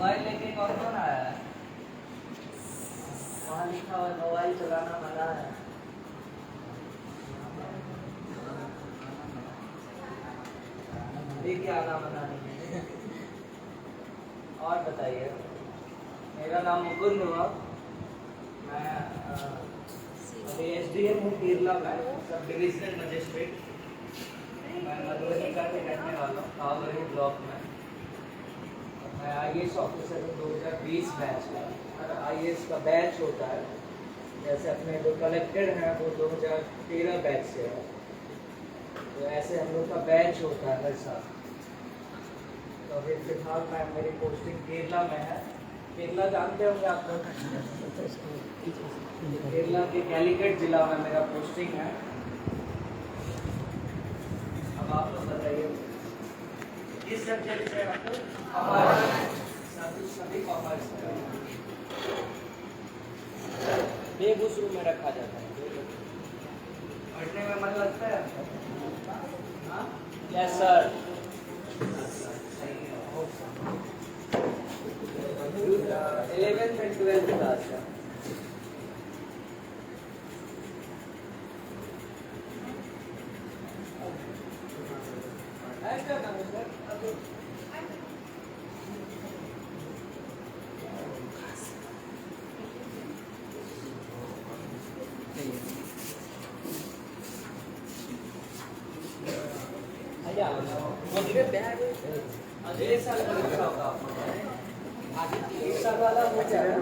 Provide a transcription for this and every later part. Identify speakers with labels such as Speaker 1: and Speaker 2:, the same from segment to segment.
Speaker 1: Mobile लेके कौन कौन आया है? वहाँ लिखा हुआ मोबाइल चलाना मना है। देखिए आना मना नहीं है। और बताइए, मेरा नाम मुकुंद हुआ। मैं अभी SDM हूँ केरला में, सब डिविजनल मजिस्ट्रेट। मैं मधुबनी का रहने वाला हूँ, कावरी ब्लॉक में। मैं IAS ऑफिसर हूँ 2020 बैच का। हर IAS का बैच होता है, जैसे अपने जो कलेक्टर हैं वो 2013 बैच से है, तो ऐसे हम लोग का बैच होता है हर साल। तो अभी फिलहाल मेरी पोस्टिंग केरला में है। केरला जानते होंगे आप लोग, केरला के कैलीकट जिला में मेरा पोस्टिंग है। अब आप लोग बताइए किस सब्जेक्ट से आप लोग? सभी कॉमर्स बेगूसरू में रखा जाता है। पढ़ने में मन लगता है? Yes sir. 11th and 12th class का। अगले साल परीक्षा होगा इस साल वाला हो जाएगा।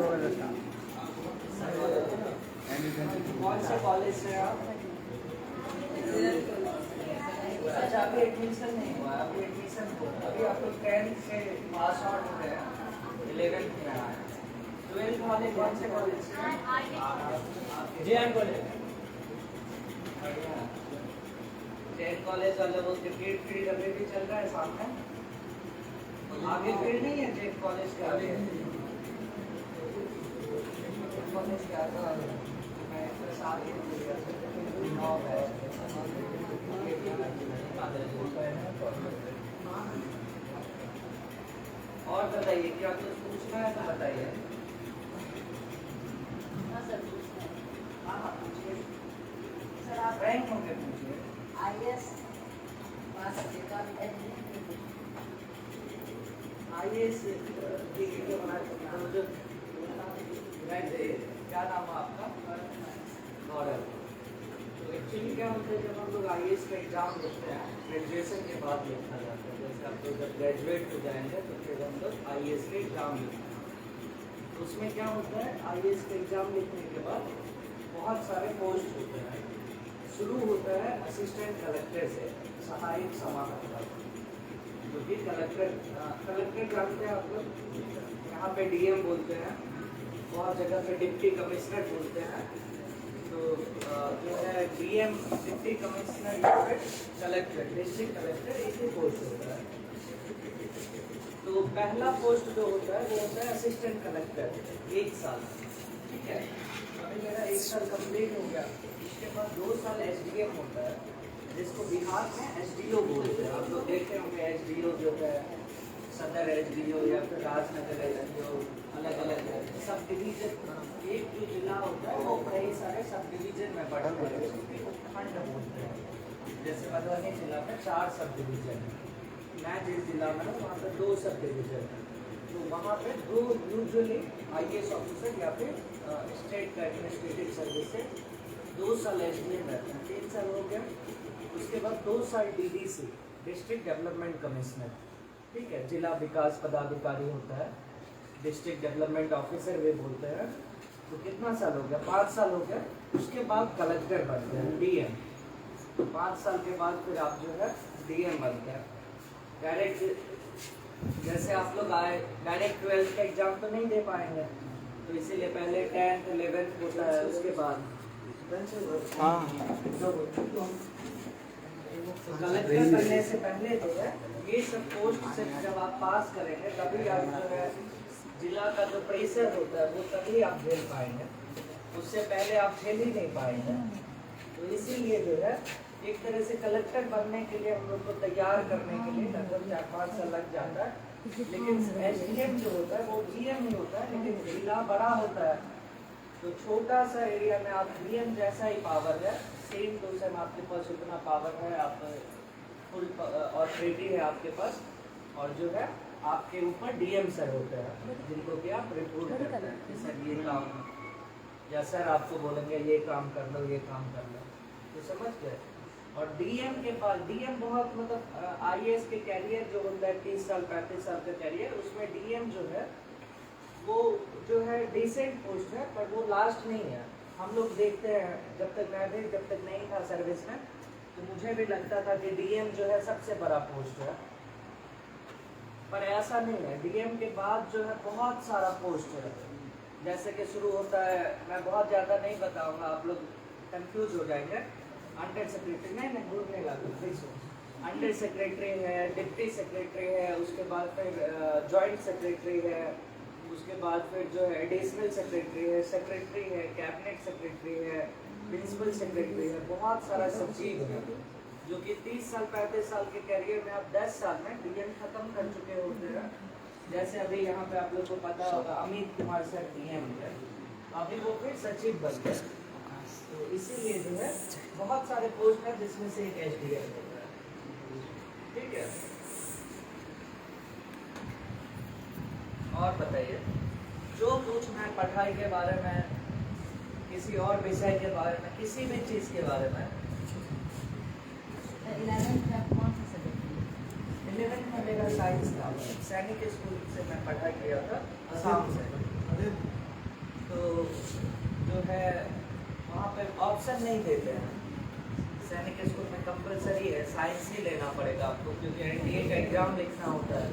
Speaker 1: कौन से कॉलेज से आप? अच्छा अभी एडमिशन नहीं हुआ, अभी एडमिशन अभी आप लोग 10th से पास आउट हो गए हैं, 11th में आए। 12th वाले कौन से कॉलेज से? JN college. 10 कॉलेज वाले वो क्रिकेट फील्ड अभी भी चल रहा है सामने, आगे फील्ड नहीं है। 10 कॉलेज के आगे कॉलेज के आगे मैं साथ ही और बताइए, क्या कुछ पूछना है तो बताइए। हाँ पूछिए सर, आप रैंक होंगे पूछिए।
Speaker 2: IAS
Speaker 1: क्या नाम है आपका? गौरव। तो एक्चुअली क्या होता है, जब हम लोग IAS का एग्जाम लिखते हैं ग्रेजुएशन के बाद लिखा जाता है। जैसे आप लोग जब ग्रेजुएट हो जाएंगे तो फिर हम लोग IAS का एग्जाम लिखते हैं। तो उसमें क्या होता है, IAS का एग्जाम लिखने के बाद बहुत सारे पोस्ट होते हैं। शुरू होता है असिस्टेंट कलेक्टर से, सहायक समाहर्ता, जो कि कलेक्टर जानते हैं आप लोग, यहाँ पे DM बोलते हैं, बहुत जगह पे डिप्टी कमिश्नर बोलते हैं। तो जो है DM, डिप्टी कमिश्नर या फिर कलेक्टर, डिस्ट्रिक्ट कलेक्टर, एक ही पोस्ट होता है। तो पहला पोस्ट जो होता है वो होता है असिस्टेंट कलेक्टर, 1 साल। ठीक है, अभी मेरा 1 साल कंप्लीट हो गया। इसके बाद 2 साल SDM होता है, जिसको बिहार में SDO बोलते हैं। आप लोग देखे होंगे SDO जो है सदर SDO या फिर राजनगर SDO, अलग अलग सब डिवीजन। एक जो जिला होता है वो कई सारे सब डिवीजन में बढ़ गए, उसको खंड बोलते हैं। जैसे मधुबनी जिला में 4 सब डिवीजन है, मैं जिस जिला में हूँ वहाँ पर 2 सब डिवीजन है। तो वहाँ पे 2 यूजुअली IAS ऑफिसर या फिर स्टेट का एडमिनिस्ट्रेटिव सर्विस से 2 साल SDM रहते हैं। 3 साल हो गया, उसके बाद 2 साल DDC, डिस्ट्रिक्ट डेवलपमेंट कमिश्नर। ठीक है, जिला विकास पदाधिकारी होता है, डिस्ट्रिक्ट डेवलपमेंट ऑफिसर वे बोलते हैं। तो कितना साल हो गया? 5 साल हो गया। उसके बाद कलेक्टर बनते हैं, DM। तो 5 साल के बाद फिर आप जो है DM बनते हैं। डायरेक्ट जैसे आप लोग आए, डायरेक्ट 12th का एग्जाम तो नहीं दे पाएंगे, तो इसीलिए पहले 10th 11th होता है, उसके बाद कलेक्टर बनने से पहले जो है ये सब पोस्ट से जब आप पास करेंगे तभी आप जो है जिला का जो प्रेशर होता है वो तभी आप झेल पाएंगे, उससे पहले आप झेल ही नहीं पाएंगे। तो इसीलिए जो है एक तरह से कलेक्टर बनने के लिए हम लोग को तैयार करने के लिए लगभग 4-5 साल लग जाता है। लेकिन एसडीएम जो होता है वो जीएम नहीं होता है, लेकिन जिला बड़ा होता है तो छोटा सा एरिया में आप डीएम जैसा ही पावर है, सेम टू सेम आपके पास उतना पावर है, आप फुल ऑथोरिटी है आपके पास। और जो है आपके ऊपर डीएम सर होते हैं जिनको कि आप रिपोर्ट करते हैं कि सर ये काम, या सर आपको बोलेंगे ये काम कर लो, ये काम कर लो, तो समझ गए। और डीएम के पास, डीएम बहुत मतलब आईएएस के कैरियर जो होता है 30 साल 35 साल का कैरियर, उसमें डीएम जो है वो जो है डिसेंट पोस्ट है, पर वो लास्ट नहीं है। हम लोग देखते हैं, जब तक मैं भी जब तक नहीं था सर्विस में तो मुझे भी लगता था कि डीएम जो है सबसे बड़ा पोस्ट है, पर ऐसा नहीं है। डीएम के बाद जो है बहुत सारा पोस्ट है, जैसे कि शुरू होता है, मैं बहुत ज़्यादा नहीं बताऊंगा, आप लोग कंफ्यूज हो जाएंगे। अंडर सेक्रेटरी नहीं घूरने लगा, अंडर सेक्रेटरी है, डिप्टी सेक्रेटरी है, उसके बाद फिर जॉइंट सेक्रेटरी है, उसके बाद फिर जो है एडिशनल सेक्रेटरी है, कैबिनेट सेक्रेटरी है, प्रिंसिपल सेक्रेटरी है, बहुत सारा सब चीज़ है जो कि 30 साल 35 साल के कैरियर में आप 10 साल में डीएम खत्म कर चुके होते हैं। जैसे अभी यहाँ पे आप लोग को पता होगा अमित कुमार सर डीएम है, अभी वो फिर सचिव बन गए, तो इसीलिए जो है बहुत सारे पोस्ट है जिसमें से एक एसडीएम होता है, ठीक है। और बताइए, जो कुछ मैं पढ़ाई के बारे में, किसी और विषय के बारे में, किसी भी चीज़ के बारे में।
Speaker 2: 11th में आप कौन सा सब्जेक्ट लिए?
Speaker 1: 11th में मेरा साइंस था, सैनिक स्कूल से मैं पढ़ाई किया था असम से। तो जो है वहाँ पे ऑप्शन नहीं देते हैं, सैनिक स्कूल में कंपलसरी है साइंस ही लेना पड़ेगा आपको, क्योंकि एनडीए का एग्ज़ाम लिखना होता है।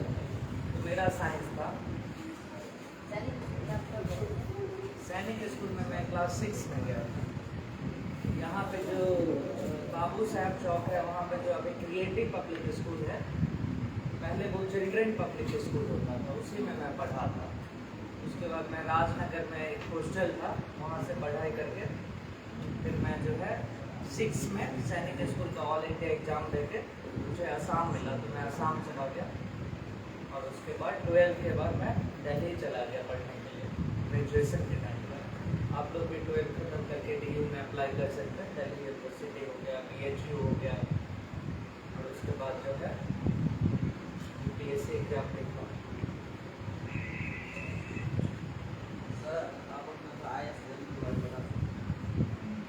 Speaker 1: तो मेरा साइंस था। सैनिक स्कूल में मैं क्लास 6 में गया था। यहाँ पे जो बाबू साहब चौक है वहाँ पे जो अभी क्रिएटिव पब्लिक स्कूल है, पहले वो चिल्ड्रन पब्लिक स्कूल होता था, उसी में मैं पढ़ा था। उसके बाद मैं राजनगर में एक हॉस्टल था, वहाँ से पढ़ाई करके फिर मैं जो है 6 में सैनिक स्कूल का ऑल इंडिया एग्ज़ाम देके मुझे असम मिला, तो मैं असम चला गया। और उसके बाद 12th के बाद मैं दिल्ली चला गया पढ़ने के लिए, ग्रेजुएशन के टाइम पर। आप लोग भी 12th खत्म करके DU में अप्लाई कर सकते हैं, दिल्ली यूनिवर्सिटी हो गया, BHU हो गया, और उसके बाद जो है UPSC एग्जाम लिखा।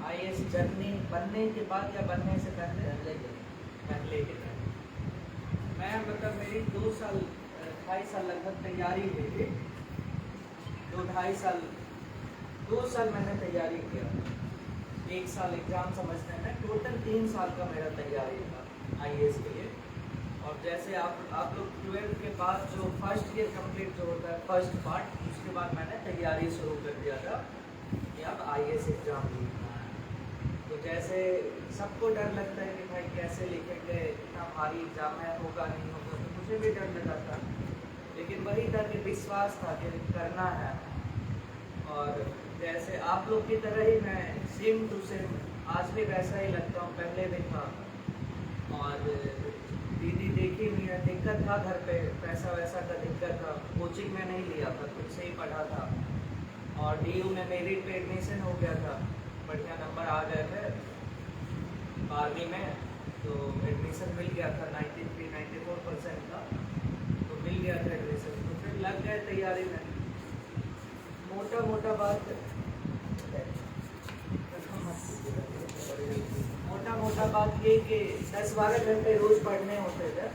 Speaker 1: IAS जर्नी बनने के बाद या बनने से पहले? पहले के टाइम मैं मतलब मेरी 2 साल 2.5 साल लगभग तैयारी हुई थी। 2 साल मैंने तैयारी किया, 1 साल एग्ज़ाम समझने में, टोटल 3 साल का मेरा तैयारी था IAS के लिए। और जैसे आप लोग 12th के बाद जो फर्स्ट ईयर कंप्लीट जो होता है फर्स्ट पार्ट, उसके बाद मैंने तैयारी शुरू कर दिया था कि अब IAS एग्ज़ाम लिखना है। तो जैसे सबको डर लगता है कि भाई कैसे लिखेंगे, इतना भारी एग्ज़ाम है, होगा नहीं होगा, तो मुझे भी डर लगा था, लेकिन वही था कि विश्वास था कि करना है। और जैसे आप लोग की तरह ही मैं सेम टू सेम आज भी वैसा ही लगता हूँ, पहले भी था। और दीदी देखी हुई है, दिक्कत था घर पे, पैसा वैसा का दिक्कत था, कोचिंग में नहीं लिया था, खुद से ही पढ़ा था। और DU में मेरिट पे एडमिशन हो गया था, बढ़िया नंबर आ गए थे 12वीं में, तो एडमिशन मिल गया था 93-94% का, तो मिल गया था एडमिशन। तो फिर लग गए तैयारी में। मोटा बात ये कि 10-12 घंटे रोज पढ़ने होते थे।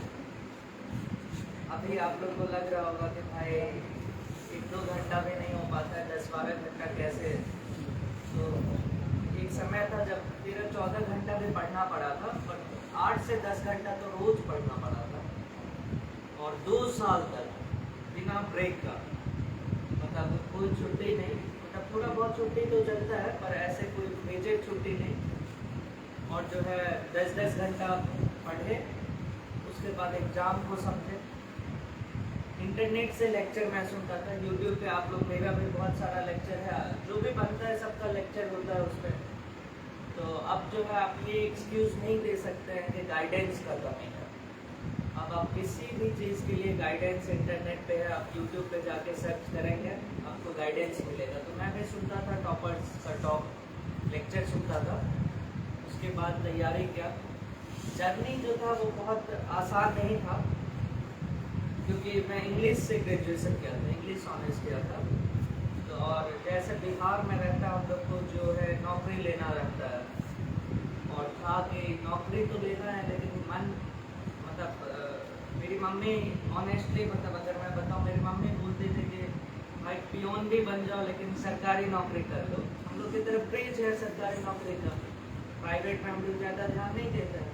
Speaker 1: अभी आप लोग को लग रहा होगा कि भाई 1-2 घंटा भी नहीं हो पाता है, 10-12 घंटा कैसे। तो एक समय था जब 13-14 घंटा भी पढ़ना पड़ा था, पर 8 से 10 घंटा तो रोज पढ़ना पड़ा था, और 2 साल तक बिना ब्रेक का, मतलब कोई छुट्टी नहीं, मतलब थोड़ा बहुत छुट्टी तो चलता है पर ऐसे कोई मेजर छुट्टी नहीं। और जो है 10-10 घंटा पढ़े, उसके बाद एग्ज़ाम को समझे। इंटरनेट से लेक्चर मैं सुनता था, यूट्यूब पे आप लोग, मेरा भी बहुत सारा लेक्चर है, जो भी बनता है सबका लेक्चर होता है उस पर। तो अब जो है आप ये एक्सक्यूज़ नहीं दे सकते हैं कि गाइडेंस का कमी है। अब आप किसी भी चीज़ के लिए गाइडेंस इंटरनेट पे है, आप यूट्यूब पे जाके सर्च करेंगे आपको गाइडेंस मिलेगा। तो मैं भी सुनता था टॉपर्स का टॉप लेक्चर सुनता था, उसके बाद तैयारी किया। जर्नी जो था वो बहुत आसान नहीं था, क्योंकि मैं इंग्लिश से ग्रेजुएशन किया था, इंग्लिश ऑनर्स किया था। तो और जैसे बिहार में रहता है हम लोग को जो है नौकरी लेना रहता है, और था कि नौकरी तो लेना है, लेकिन मन मतलब मेरी मम्मी ऑनेस्टली मतलब अगर मैं बताऊँ, मेरी मम्मी बोलती थी कि भाई पियोन भी बन जाओ लेकिन सरकारी नौकरी कर लो। हम लोग की तरफ क्रेज है सरकारी नौकरी का, प्राइवेट में हम लोग ज़्यादा ध्यान नहीं देते हैं।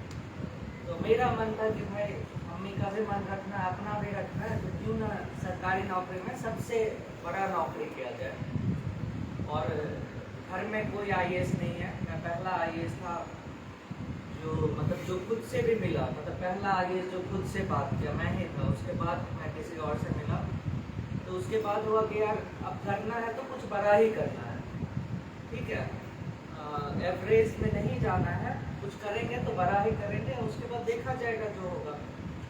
Speaker 1: तो मेरा मन था कि भाई मम्मी का भी मन रखना है, अपना भी रखना है, तो क्यों ना सरकारी नौकरी में सबसे बड़ा नौकरी किया जाए। और घर में कोई आईएएस नहीं है, मैं पहला आईएएस था जो मतलब जो खुद से भी मिला, मतलब पहला आईएएस जो खुद से बात किया मैं ही था। उसके बाद मैं किसी और से मिला, तो उसके बाद हुआ कि यार अब करना है तो कुछ बड़ा ही करना है, ठीक है, एवरेज में नहीं जाना है, कुछ करेंगे तो बड़ा ही करेंगे, उसके बाद देखा जाएगा जो होगा।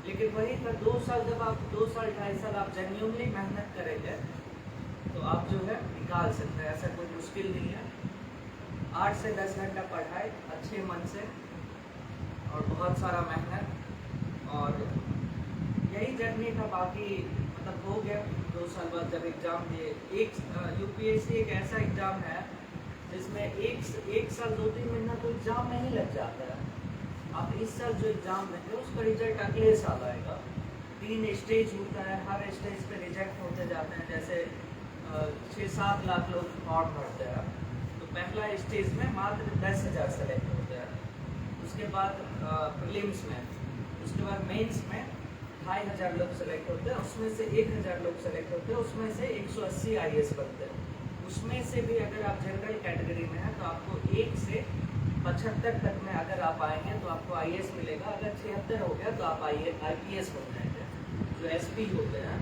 Speaker 1: लेकिन वही था 2 साल, जब आप 2 साल 2.5 साल आप जेन्युइनली मेहनत करेंगे तो आप जो है निकाल सकते हैं, ऐसा कोई मुश्किल नहीं है। 8 से 10 घंटा पढ़ाई अच्छे मन से और बहुत सारा मेहनत, और यही जर्नी था। बाकी मतलब हो गया 2 साल बाद जब एग्ज़ाम दिए। एक यूपीएससी एक ऐसा एग्ज़ाम है जिसमें एक साल 2-3 महीना तो एग्ज़ाम में ही लग जाता है। आप इस साल जो एग्ज़ाम देंगे उसका रिजल्ट अगले साल आएगा। 3 स्टेज होता है, हर स्टेज पे रिजेक्ट होते जाते हैं। जैसे 6-7 लाख लोग फॉर्म भरते हैं, तो पहला स्टेज में मात्र 10,000 सेलेक्ट होते हैं, उसके बाद प्रीलिम्स में, उसके बाद मेंस में 2,500 लोग सेलेक्ट होते हैं, उसमें से 1,000 लोग सेलेक्ट होते हैं, उसमें से 180 आईएएस बनते हैं। उसमें से भी अगर आप जनरल कैटेगरी में हैं तो आपको 1 से 75 तक में अगर आप आएंगे तो आपको आईएएस मिलेगा। अगर 76 हो गया तो आप आईपीएस बन जाएंगे, जो एसपी होते हैं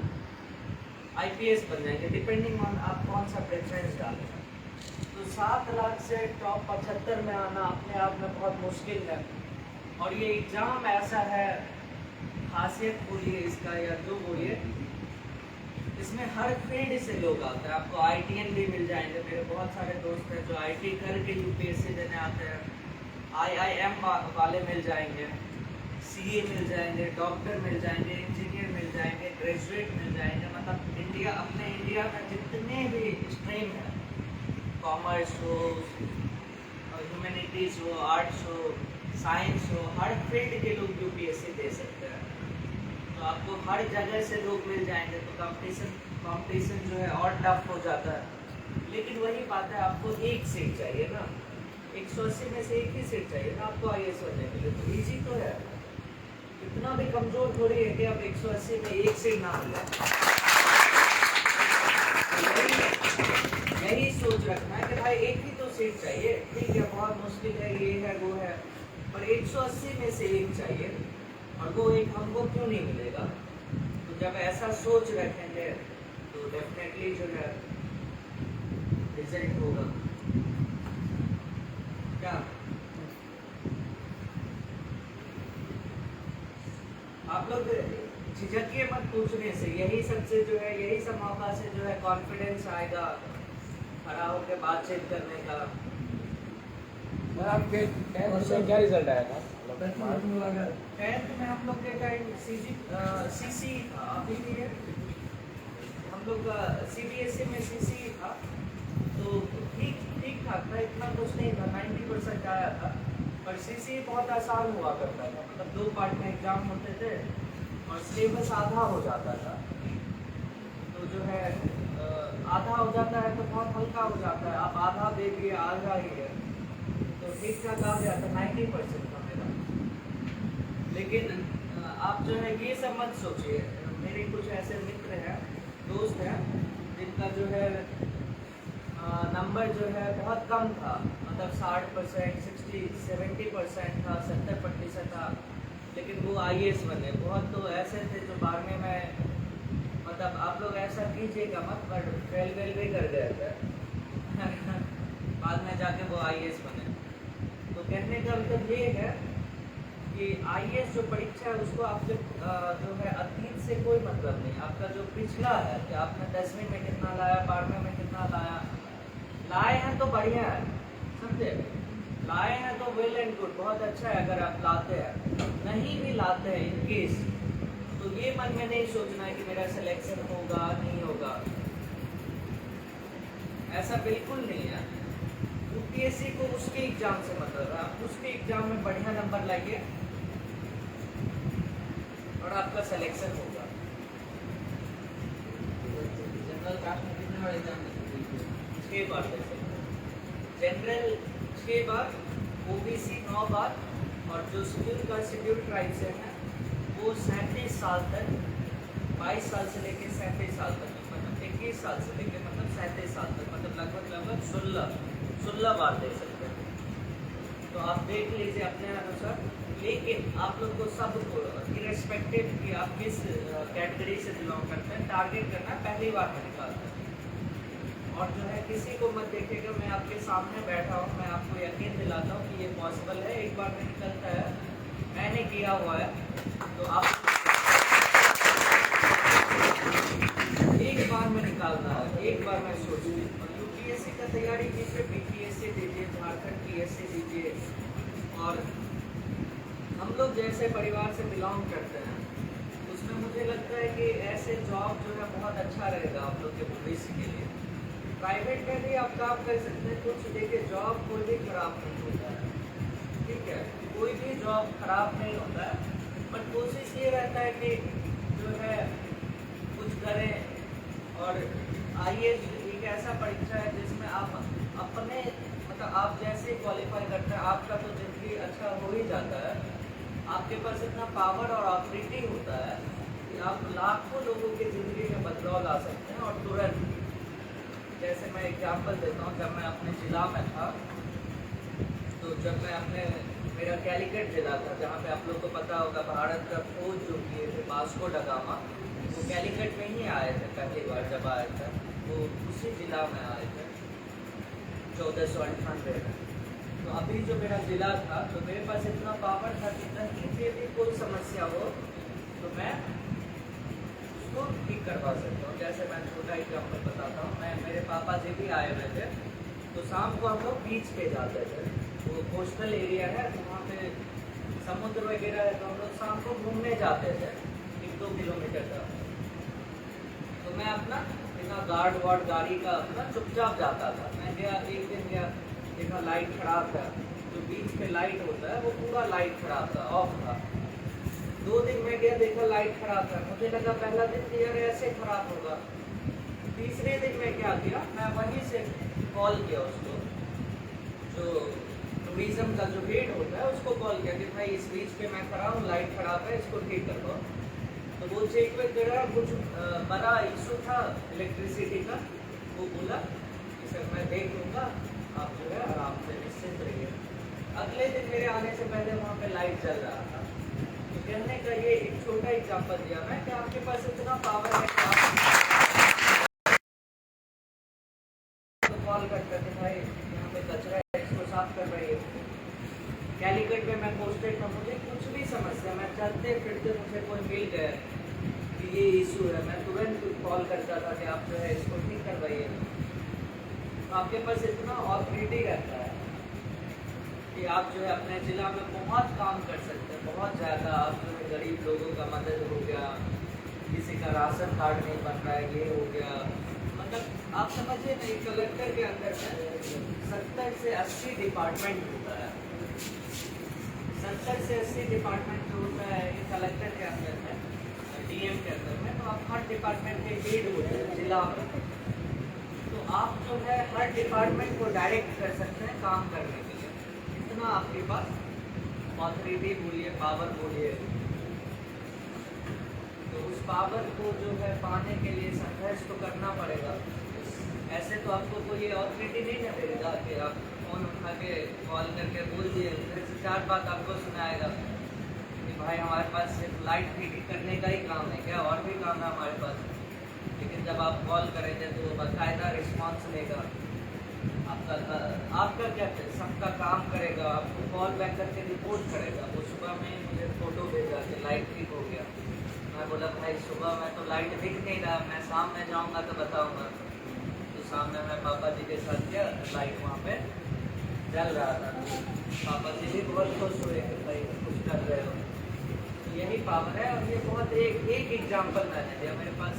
Speaker 1: आईपीएस बन जाएंगे, डिपेंडिंग ऑन आप कौन सा प्रेफरेंस डालें। तो 7 लाख से टॉप 75 में आना अपने आप में बहुत मुश्किल है। और ये एग्ज़ाम ऐसा है, खासियत बोलिए इसका या जो बोलिए, इसमें हर फील्ड से लोग आते हैं। आपको आईटीएन भी मिल जाएंगे, मेरे बहुत सारे दोस्त हैं जो आईटी करके यूपीएससी देने आते हैं। आईआईएम वाले मिल जाएंगे, सीए मिल जाएंगे, डॉक्टर मिल जाएंगे, इंजीनियर मिल जाएंगे, ग्रेजुएट मिल जाएंगे। मतलब अपने इंडिया में जितने भी स्ट्रीम हैं, कॉमर्स हो, ह्यूमैनिटीज़ हो, आर्ट्स हो, साइंस हो, हर फील्ड के लोग यूपीएससी दे सकते हैं। तो आपको हर जगह से लोग मिल जाएंगे, तो कंपटीशन जो है और टफ हो जाता है। लेकिन वही बात है, आपको एक सीट चाहिए ना, 180 में से एक ही सीट चाहिए ना आपको आईएएस बनने के लिए। तो इजी तो है, इतना भी कमज़ोर थोड़ी है कि आप 180 में एक सीट ना मिले। यही सोच रखना है कि भाई एक ही तो सीट चाहिए, ठीक है बहुत मुश्किल है, ये है वो है, पर 180 में से एक चाहिए, और वो एक हमको क्यों नहीं मिलेगा। तो जब ऐसा सोच रखेंगे तो डेफिनेटली जो है रिजल्ट होगा। क्या आप लोग झिझकिए मत पूछने से, यही सबसे जो है, यही सब मौका से जो है कॉन्फिडेंस आएगा खड़ा होकर बातचीत करने का।
Speaker 3: आपके 10th में क्या रिजल्ट आया था?
Speaker 1: 10th में हम लोग के टाइम सीसी अभी भी है, हम लोग का सीबीएसई में सीसी था, तो ठीक ठाक था, इतना कुछ नहीं था, 90% आया था। पर सीसी बहुत आसान हुआ करता था, मतलब 2 पार्ट में एग्जाम होते थे और सिलेबस आधा हो जाता था। तो जो है आधा हो जाता है तो बहुत हल्का हो जाता है, आप आधा दे दिए, आधा ही है, तो ठीक ठाक आ गया था, 90% था मेरा। लेकिन आप जो है ये सब मत सोचिए, मेरे कुछ ऐसे मित्र हैं, दोस्त हैं, जिनका जो है नंबर जो है बहुत कम था, मतलब 60%, 60-70% था, 70% था, लेकिन वो आईएएस बने। बहुत तो ऐसे थे जो 12वीं में, मतलब आप लोग ऐसा कीजिएगा मत, पर फेल भी कर गए थे बाद में जाके वो आईएएस बने। तो कहने का मतलब ये है कि आईएएस जो परीक्षा है उसको आपके जो है अतीत से कोई मतलब नहीं। आपका जो पिछला है कि आपने 10वीं में कितना लाया, 12वीं में कितना लाया, लाए हैं तो बढ़िया है, समझे, लाए हैं तो वेल एंड गुड, बहुत अच्छा है अगर आप लाते हैं। नहीं भी लाते हैं इन केस, तो ये मन में नहीं सोचना है कि मेरा सिलेक्शन होगा नहीं होगा, ऐसा बिल्कुल नहीं है। यूपीएससी को उसके एग्जाम से मतलब है, आप उसके एग्जाम में बढ़िया नंबर लाइए और आपका सिलेक्शन होगा।
Speaker 2: जनरल कास्ट में कितने बार एग्जाम देते हैं?
Speaker 1: 6 बार दे सकते हैं, जनरल 6 बार, ओबीसी 9 बार, और जो शेड्यूल ट्राइब से है वो 37 साल तक, 22 साल से लेकर 37 साल तक, मतलब 21 साल से लेकर मतलब 37 साल तक, मतलब लगभग 16 बार दे सकते हैं। तो आप देख लीजिए अपने अनुसार, लेकिन आप लोग को सबको इरेस्पेक्टिव कि आप किस कैटेगरी से बिलोंग करते हैं, टारगेट करना है पहली बार में निकालना है। और जो है किसी को मत देखिएगा, मैं आपके सामने बैठा हूँ, मैं आपको यकीन दिलाता हूँ कि ये पॉसिबल है, एक बार में निकलता है, मैंने किया हुआ है। तो आप एक बार में निकालना है, एक बार में सोचिए। और यूपीएससी का तैयारी कीजिए, बीपीएससी दीजिए, झारखंड पीएससी दीजिए। और हम लोग जैसे परिवार से बिलोंग करते हैं उसमें मुझे लगता है कि ऐसे जॉब जो है बहुत अच्छा रहेगा आप लोग के भविष्य के लिए। प्राइवेट में भी आप काम कर सकते हैं, कुछ देखिए जॉब कोई भी खराब नहीं होता है, ठीक है, कोई भी जॉब खराब नहीं होता है, बट कोशिश ये रहता है कि जो है कुछ करें। और आईएएस एक ऐसा परीक्षा है जिसमें आप अपने मतलब आप जैसे क्वालिफाई करते हैं आपका तो जिंदगी अच्छा हो ही जाता है। आपके पास इतना पावर और ऑथोरिटी होता है कि आप लाखों लोगों की ज़िंदगी में बदलाव ला सकते हैं और तुरंत। जैसे मैं एग्जांपल देता हूँ, जब मैं अपने ज़िला में था, तो जब मैं अपने मेरा कैलिकट ज़िला था, जहाँ पे आप लोग को पता होगा भारत का खोज जो किए थे वास्को ड गामा, वो कैलिकट में ही आए थे पहली बार जब आए थे, वो उसी ज़िला में आए थे 1498 में। तो अभी जो मेरा ज़िला था तो मेरे पास इतना पावर था कि कहीं पे भी कोई समस्या हो तो मैं उसको ठीक करवा सकता हूँ। जैसे मैं छोटा एग्जाम्पल बताता हूँ, मैं मेरे पापा जी भी आए हुए थे, तो शाम को हम लोग बीच पे जाते थे, वो कोस्टल एरिया है तो वहाँ पे समुद्र वगैरह है, तो हम लोग शाम को घूमने जाते थे 1-2 किलोमीटर का। तो मैं अपना बिना गार्ड वार्ड गाड़ी का अपना चुपचाप जाता था। मैं गया, एक दिन गया, देखा लाइट खराब था, जो बीच पे लाइट होता है वो पूरा लाइट खराब था, ऑफ था। 2 दिन में गया, देखा लाइट खराब था, मुझे लगा पहला दिन तो यार ऐसे खराब होगा। तीसरे दिन में क्या किया, मैं वहीं से कॉल किया उसको, जो टूरिज्म का जो हेड होता है उसको कॉल किया कि भाई इस बीच पे मैं खड़ा हूँ, लाइट खराब है, इसको ठीक कर दो। तो वो चेक में करा, कुछ बड़ा इशू था इलेक्ट्रिसिटी का, वो बोला कि सर मैं देख लूँगा, आप जो है आराम से निश्चिंत रहिए। अगले दिन मेरे आने से पहले वहाँ पे लाइट चल रहा था। तो कहने का ये एक छोटा एग्जाम्पल दिया मैं कि आपके पास इतना पावर है कि आप तो कॉल करते थे भाई यहाँ पे कचरा है, इसको साफ कर रही है। कैलिकट में मैं पोस्टेड था, मुझे कुछ भी समस्या, मैं चलते फिरते मुझे कोई मिल गया कि ये इशू है, मैं तुरंत कॉल करता था कि आप जो है इसको ठीक करवाइए। तो आपके पास इतना ऑथोरिटी रहता है कि आप जो है अपने ज़िला में बहुत काम कर सकते हैं, बहुत ज़्यादा। आप जो है गरीब लोगों का मदद हो गया, किसी का राशन कार्ड नहीं बन रहा है, ये हो गया, मतलब आप समझिए ना, एक कलेक्टर के अंदर में 70 से 80 डिपार्टमेंट होता है। 70 से 80 डिपार्टमेंट जो होता है ये कलेक्टर के अंदर में, डीएम के अंदर में, तो आप हर डिपार्टमेंट के हेड होते हैं जिला में। तो आप जो है हर डिपार्टमेंट को डायरेक्ट कर सकते हैं काम करने के लिए, इतना आपके पास ऑथोरिटी बोलिए, पावर बोलिए। तो उस पावर को जो है पाने के लिए संघर्ष तो करना पड़ेगा। ऐसे तो आपको कोई ऑथोरिटी नहीं ना देगा कि आप फ़ोन उठा के कॉल करके बोल दिए, फिर से 4 बात आपको सुनाएगा कि भाई हमारे पास सिर्फ लाइट ठीक करने का ही काम है क्या, और भी काम है हमारे पास। लेकिन जब आप कॉल करेंगे तो वो बाकायदा रिस्पॉन्स लेगा। आपका क्या सबका काम करेगा, आपको कॉल बैक करके रिपोर्ट करेगा। वो सुबह में मुझे फ़ोटो भेजा कि लाइट ठीक हो गया। मैं बोला भाई सुबह में तो लाइट दिख नहीं रहा, मैं शाम में जाऊंगा तो बताऊंगा। तो शाम में मैं पापा जी के साथ गया, लाइट वहाँ पे जल रहा था। पापा जी भी बहुत खुश हुए कि भाई कुछ कर रहे हो। तो यही पावर है। और ये बहुत एक एग्जाम्पल मैंने दिया। मेरे पास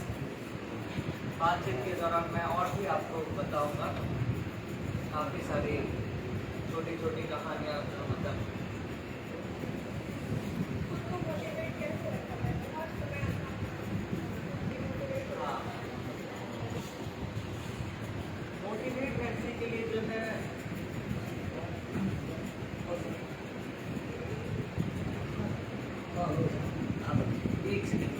Speaker 1: बातचीत के दौरान मैं और भी आपको बताऊंगा काफ़ी सारी छोटी छोटी कहानियाँ जो मतलब हाँ, मोटिवेट करने के लिए जो है एक सेकंड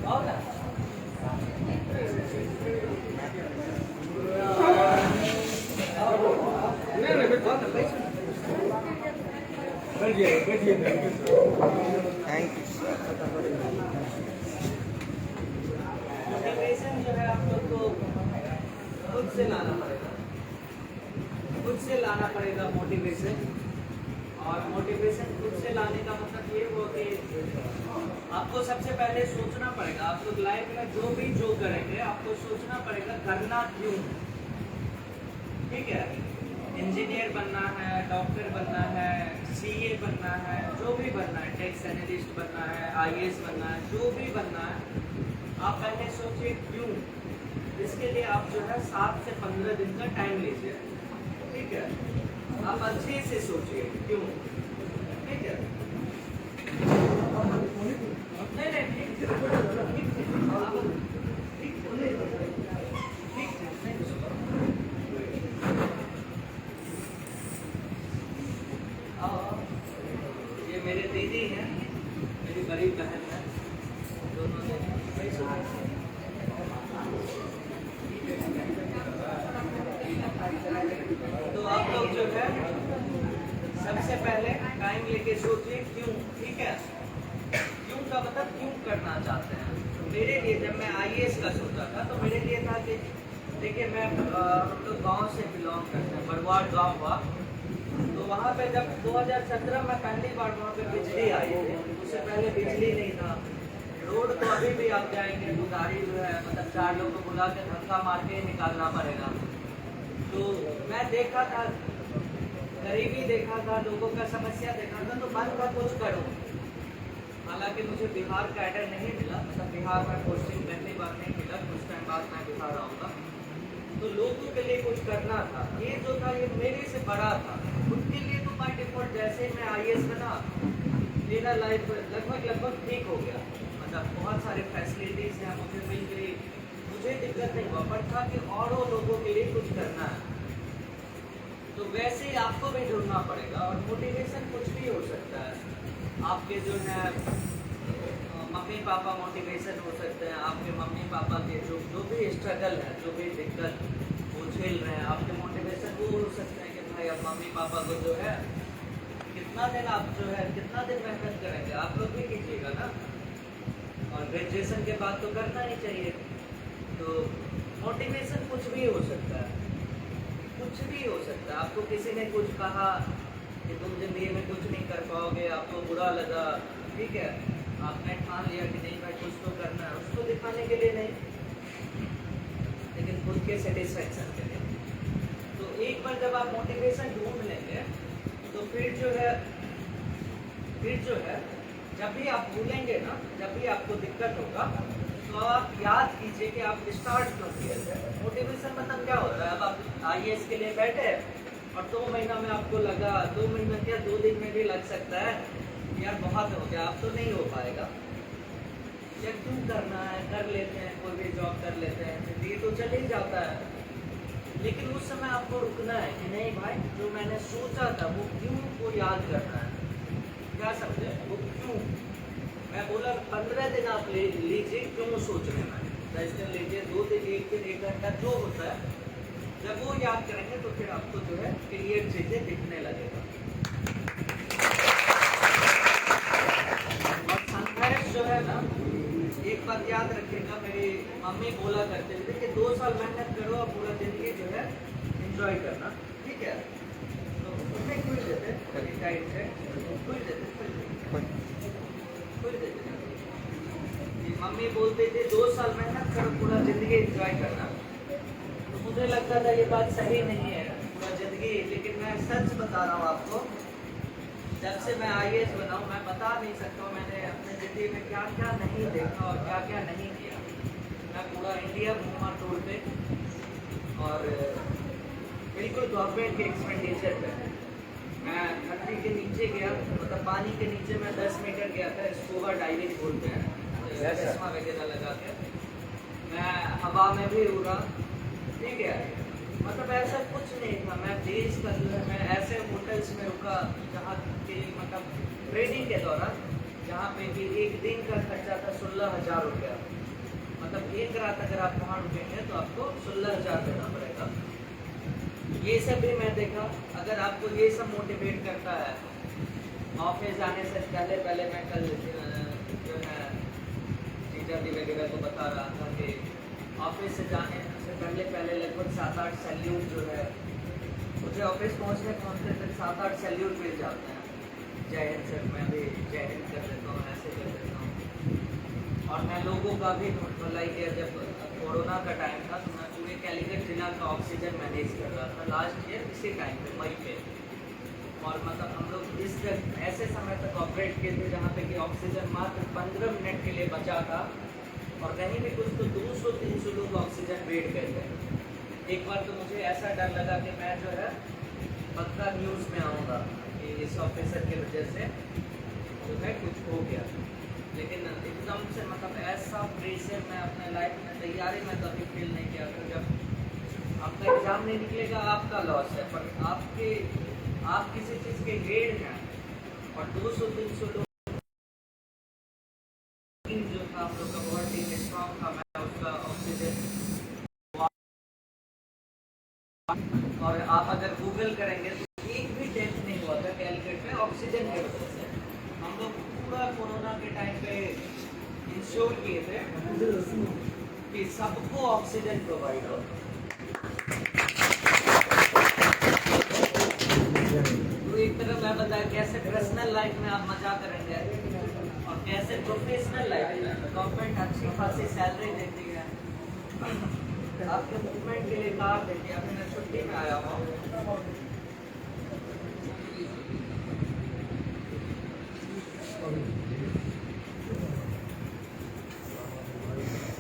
Speaker 1: और ना
Speaker 3: थैंक यू।
Speaker 1: मोटिवेशन जो है आप लोग को खुद से लाना पड़ेगा, खुद से लाना पड़ेगा मोटिवेशन। और मोटिवेशन खुद से लाने का मतलब ये हुआ कि आपको सबसे पहले सोचना पड़ेगा। आप लोग लाइफ में जो करेंगे आपको सोचना पड़ेगा करना क्यों। ठीक है, इंजीनियर बनना है, डॉक्टर बनना है, सीए बनना है, जो भी बनना है, टैक्स एनालिस्ट बनना है, आईएएस बनना है, जो भी बनना है, आप पहले सोचिए क्यों। इसके लिए आप जो है 7 से 15 दिन का टाइम लीजिए। ठीक है, आप अच्छे से सोचिए क्यों। ठीक है, नहीं ठीक है, ये मेरे दीदी हैं, मेरी बड़ी बहन है, दोनों ने तो आप लोग जो है सबसे पहले टाइम लेके सोचिए क्यों। ठीक है, क्यों का मतलब क्यों करना चाहते हैं। तो मेरे लिए जब मैं आईएएस का सोचा था तो मेरे लिए था कि देखिए मैं हम लोग गाँव से बिलोंग करते हैं, बरवाड़ गाँव हुआ। तो वहाँ पे जब 2017 में पहली बार वहाँ पे बिजली आई थी, उससे पहले बिजली नहीं था। रोड तो अभी भी आप जाएंगे तो गाड़ी जो है मतलब 4 लोग को बुला के धक्का मार के निकालना पड़ेगा। तो मैं देखा था, गरीबी देखा था, लोगों का समस्या देखा था, तो मन का कुछ करूँ। हालांकि मुझे बिहार कैडर नहीं मिला, मतलब बिहार में पोस्टिंग पहली बार नहीं मिला, कुछ टाइम बाद मैं बिहार आऊँगा। तो लोगों के लिए कुछ करना था। ये जो था ये मेरे से बड़ा था। उनके लिए तो बाय डिफॉल्ट जैसे ही मैं आईएएस बना मेरा लाइफ लगभग ठीक हो गया। मतलब बहुत सारे फैसिलिटीज़ हैं मुझे मिल गई, मुझे दिक्कत नहीं हुआ। पर था कि औरों लोगों के लिए कुछ करना है, तो वैसे ही आपको भी ढूंढना पड़ेगा। और मोटिवेशन कुछ भी हो सकता है। आपके जो है मम्मी पापा मोटिवेशन हो सकते हैं। आपके मम्मी पापा के जो भी स्ट्रगल है, जो भी दिक्कत वो झेल रहे हैं, आपके मोटिवेशन वो हो सकते हैं कि भाई अब मम्मी पापा को जो है कितना दिन मेहनत करेंगे। आप लोग भी कीजिएगा ना। और ग्रेजुएशन के बाद तो करना ही चाहिए। तो मोटिवेशन कुछ भी हो सकता है, कुछ भी हो सकता है। आपको किसी ने कुछ कहा कि तुम जिंदगी में कुछ नहीं कर पाओगे, आपको बुरा लगा, ठीक है, आपने ठान लिया कि नहीं भाई कुछ तो करना है, उसको दिखाने के लिए नहीं, लेकिन खुद के सेटिस्फैक्शन के लिए। तो एक बार जब आप मोटिवेशन ढूंढ लेंगे तो फिर जो है जब भी आप भूलेंगे ना, जब भी आपको दिक्कत होगा तो आप याद कीजिए कि आप स्टार्ट क्यों किए थे। मोटिवेशन मतलब क्या होता है, अब आप आईएएस के लिए बैठे और 2 महीना में आपको लगा, 2 महीना क्या 2 दिन में भी लग सकता है यार बहुत हो गया, अब तो नहीं हो पाएगा। या क्यों करना है, कर लेते हैं, कोई भी जॉब कर लेते हैं, जिंदगी तो चल ही जाता है। लेकिन उस समय आपको रुकना है कि नहीं भाई जो मैंने सोचा था वो क्यों को याद करना है। क्या क्या समझे वो क्यों? मैं बोला 15 दिन आप लीजिए, क्यों सोच रहे हैं? 10 दिन लीजिए, 2 दिन, 1 दिन, 1 घंटा जो होता है, जब वो याद करेंगे तो फिर आपको जो है क्लियर चीज़ें दिखने लगेगा। और संघर्ष जो है ना, एक बात याद रखिएगा, मेरी मम्मी बोला करते थे कि 2 साल मेहनत करो और पूरा जिंदगी जो है एंजॉय करना, ठीक है? तो उसमें खुल देते टाइट से, खुल देते मम्मी बोलते थे 2 साल मेहनत करो, पूरा जिंदगी एंजॉय करना। तो मुझे लगता था ये बात सही नहीं है, पूरा जिंदगी। लेकिन मैं सच बता रहा हूँ आपको, जब से मैं IAS बना हूँ, मैं बता नहीं सकता हूँ मैंने अपने ज़िंदगी में क्या क्या नहीं देखा और क्या क्या नहीं किया। मैं पूरा इंडिया घूमा टूर पे, और बिल्कुल गवर्नमेंट के एक्सपेंडिचर पे। मैं धरती के नीचे गया, मतलब पानी के नीचे मैं 10 मीटर गया था, स्कूबा डाइविंग बोलते हैं, चश्मा वगैरह लगा के। मैं हवा में भी उड़ा, ठीक है? मतलब ऐसा कुछ नहीं था। मैं देश का जो है, मैं ऐसे होटल्स में रुका जहाँ के मतलब ट्रेनिंग के दौरान, जहाँ पे कि एक दिन का खर्चा था 16,000 रुपया। मतलब एक रात अगर आप वहाँ रुकेंगे तो आपको 16,000 देना पड़ेगा। ये सब भी मैं देखा। अगर आपको ये सब मोटिवेट करता है, ऑफिस जाने से पहले मैं कल जो है जीजा दी वगैरह को बता रहा था कि ऑफिस से जाने से पहले लगभग 7-8 सैल्यूट जो है, मुझे ऑफिस पहुँचते तक 7-8 सैल्यूट मिल जाते हैं। जय हिंद सर, मैं भी जय हिंद कर देता हूँ, ऐसे कर देता हूँ। और मैं लोगों का भी भलाई किया। जब कोरोना का टाइम था तो मैं पूरे कैलीकट जिला का ऑक्सीजन मैनेज कर रहा था लास्ट ईयर इसी टाइम पे, मई पे। और मतलब हम लोग इस ऐसे समय तक ऑपरेट किए थे जहाँ पे कि ऑक्सीजन मात्र 15 मिनट के लिए बचा था, और कहीं भी कुछ तो 200-300 लोग ऑक्सीजन वेट कर गए। एक बार तो मुझे ऐसा डर लगा कि मैं जो है पक्का न्यूज़ में आऊँगा कि इस ऑफिसर की वजह से जो है कुछ हो गया। लेकिन एकदम से मतलब ऐसा प्रेशर मैं अपने लाइफ में, तैयारी में कभी फील नहीं किया था। जब आपका एग्ज़ाम नहीं निकलेगा आपका लॉस है, पर आप किसी चीज़ के ग्रेड हैं और 200-300 लोग जो था आप लोग का बहुत टीम स्ट्रॉन्ग था, मैं उसका ऑक्सीजन। और आप अगर गूगल करेंगे तो एक भी डेथ नहीं हुआ था कैलकट में ऑक्सीजन की वजह से। हम लोग पूरा कोरोना के टाइम पे इंश्योर किए थे कि सबको ऑक्सीजन प्रोवाइड हो। तो एक तरफ मैं बताया कैसे पर्सनल लाइफ में आप मजा करेंगे और कैसे प्रोफेशनल लाइफ में गवर्नमेंट अच्छी खासी सैलरी देती है, आपके मूवमेंट के लिए कार देती है। अभी मैं छुट्टी में आया हूँ,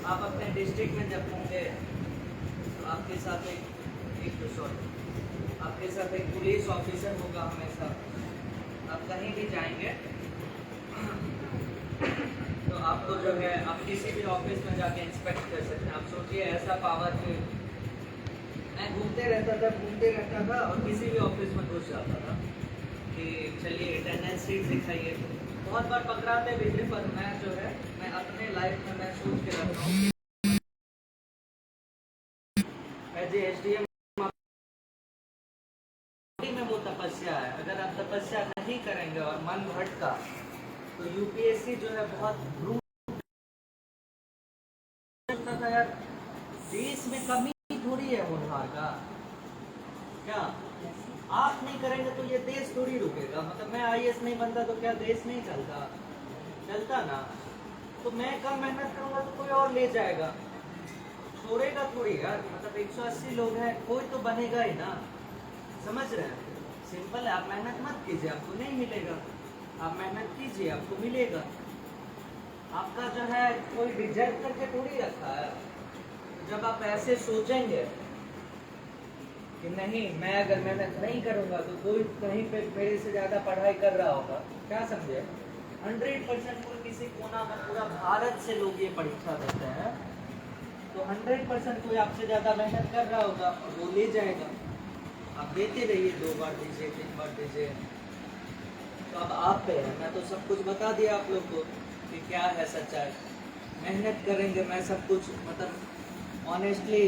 Speaker 1: आप अपने डिस्ट्रिक्ट में जब होंगे तो आपके साथ आपके साथ एक पुलिस ऑफिसर होगा हमेशा। आप कहीं भी जाएंगे तो आपको जो है, आप किसी भी ऑफिस में जाके इंस्पेक्ट कर सकते हैं। आप सोचिए ऐसा पावर कि मैं घूमते रहता था और किसी भी ऑफिस में घुस जाता था कि चलिए अटेंडेंस शीट दिखाइए। बहुत बार पकड़ाते भी थे, पर मैं जो है, मैं अपने लाइफ में मैं सोच के रखता हूँ एज ए SDM में वो तपस्या है। अगर आप तपस्या नहीं करेंगे और मन भटका तो UPSC जो है बहुत ब्रूट था यार। देश में कमी थोड़ी है होनहार का, क्या आप नहीं करेंगे तो ये देश थोड़ी रुकेगा। मतलब मैं IAS नहीं बनता तो क्या देश नहीं चलता ना। तो मैं कम मेहनत करूंगा तो कोई और ले जाएगा, छोड़ेगा थोड़ी यार। मतलब 180 लोग हैं, कोई तो बनेगा ही ना, समझ रहे हैं? सिंपल है। आप मेहनत मत कीजिए, आपको नहीं मिलेगा। आप मेहनत कीजिए, आपको मिलेगा। आपका जो है कोई रिजर्व करके थोड़ी रखा है। जब आप ऐसे सोचेंगे कि नहीं, मैं अगर मेहनत नहीं करूंगा तो कोई कहीं पे मेरे से ज़्यादा पढ़ाई कर रहा होगा, क्या समझे? 100% कोई किसी कोना में, पूरा भारत से लोग ये परीक्षा देते हैं, तो 100% कोई आपसे ज़्यादा मेहनत कर रहा होगा और वो ले जाएगा। आप देते रहिए, 2 बार दीजिए, 3 बार दीजिए, तो अब आप पे है। मैं तो सब कुछ बता दिया आप लोग को कि क्या है सच्चाई। मेहनत करेंगे, मैं सब कुछ मतलब ऑनेस्टली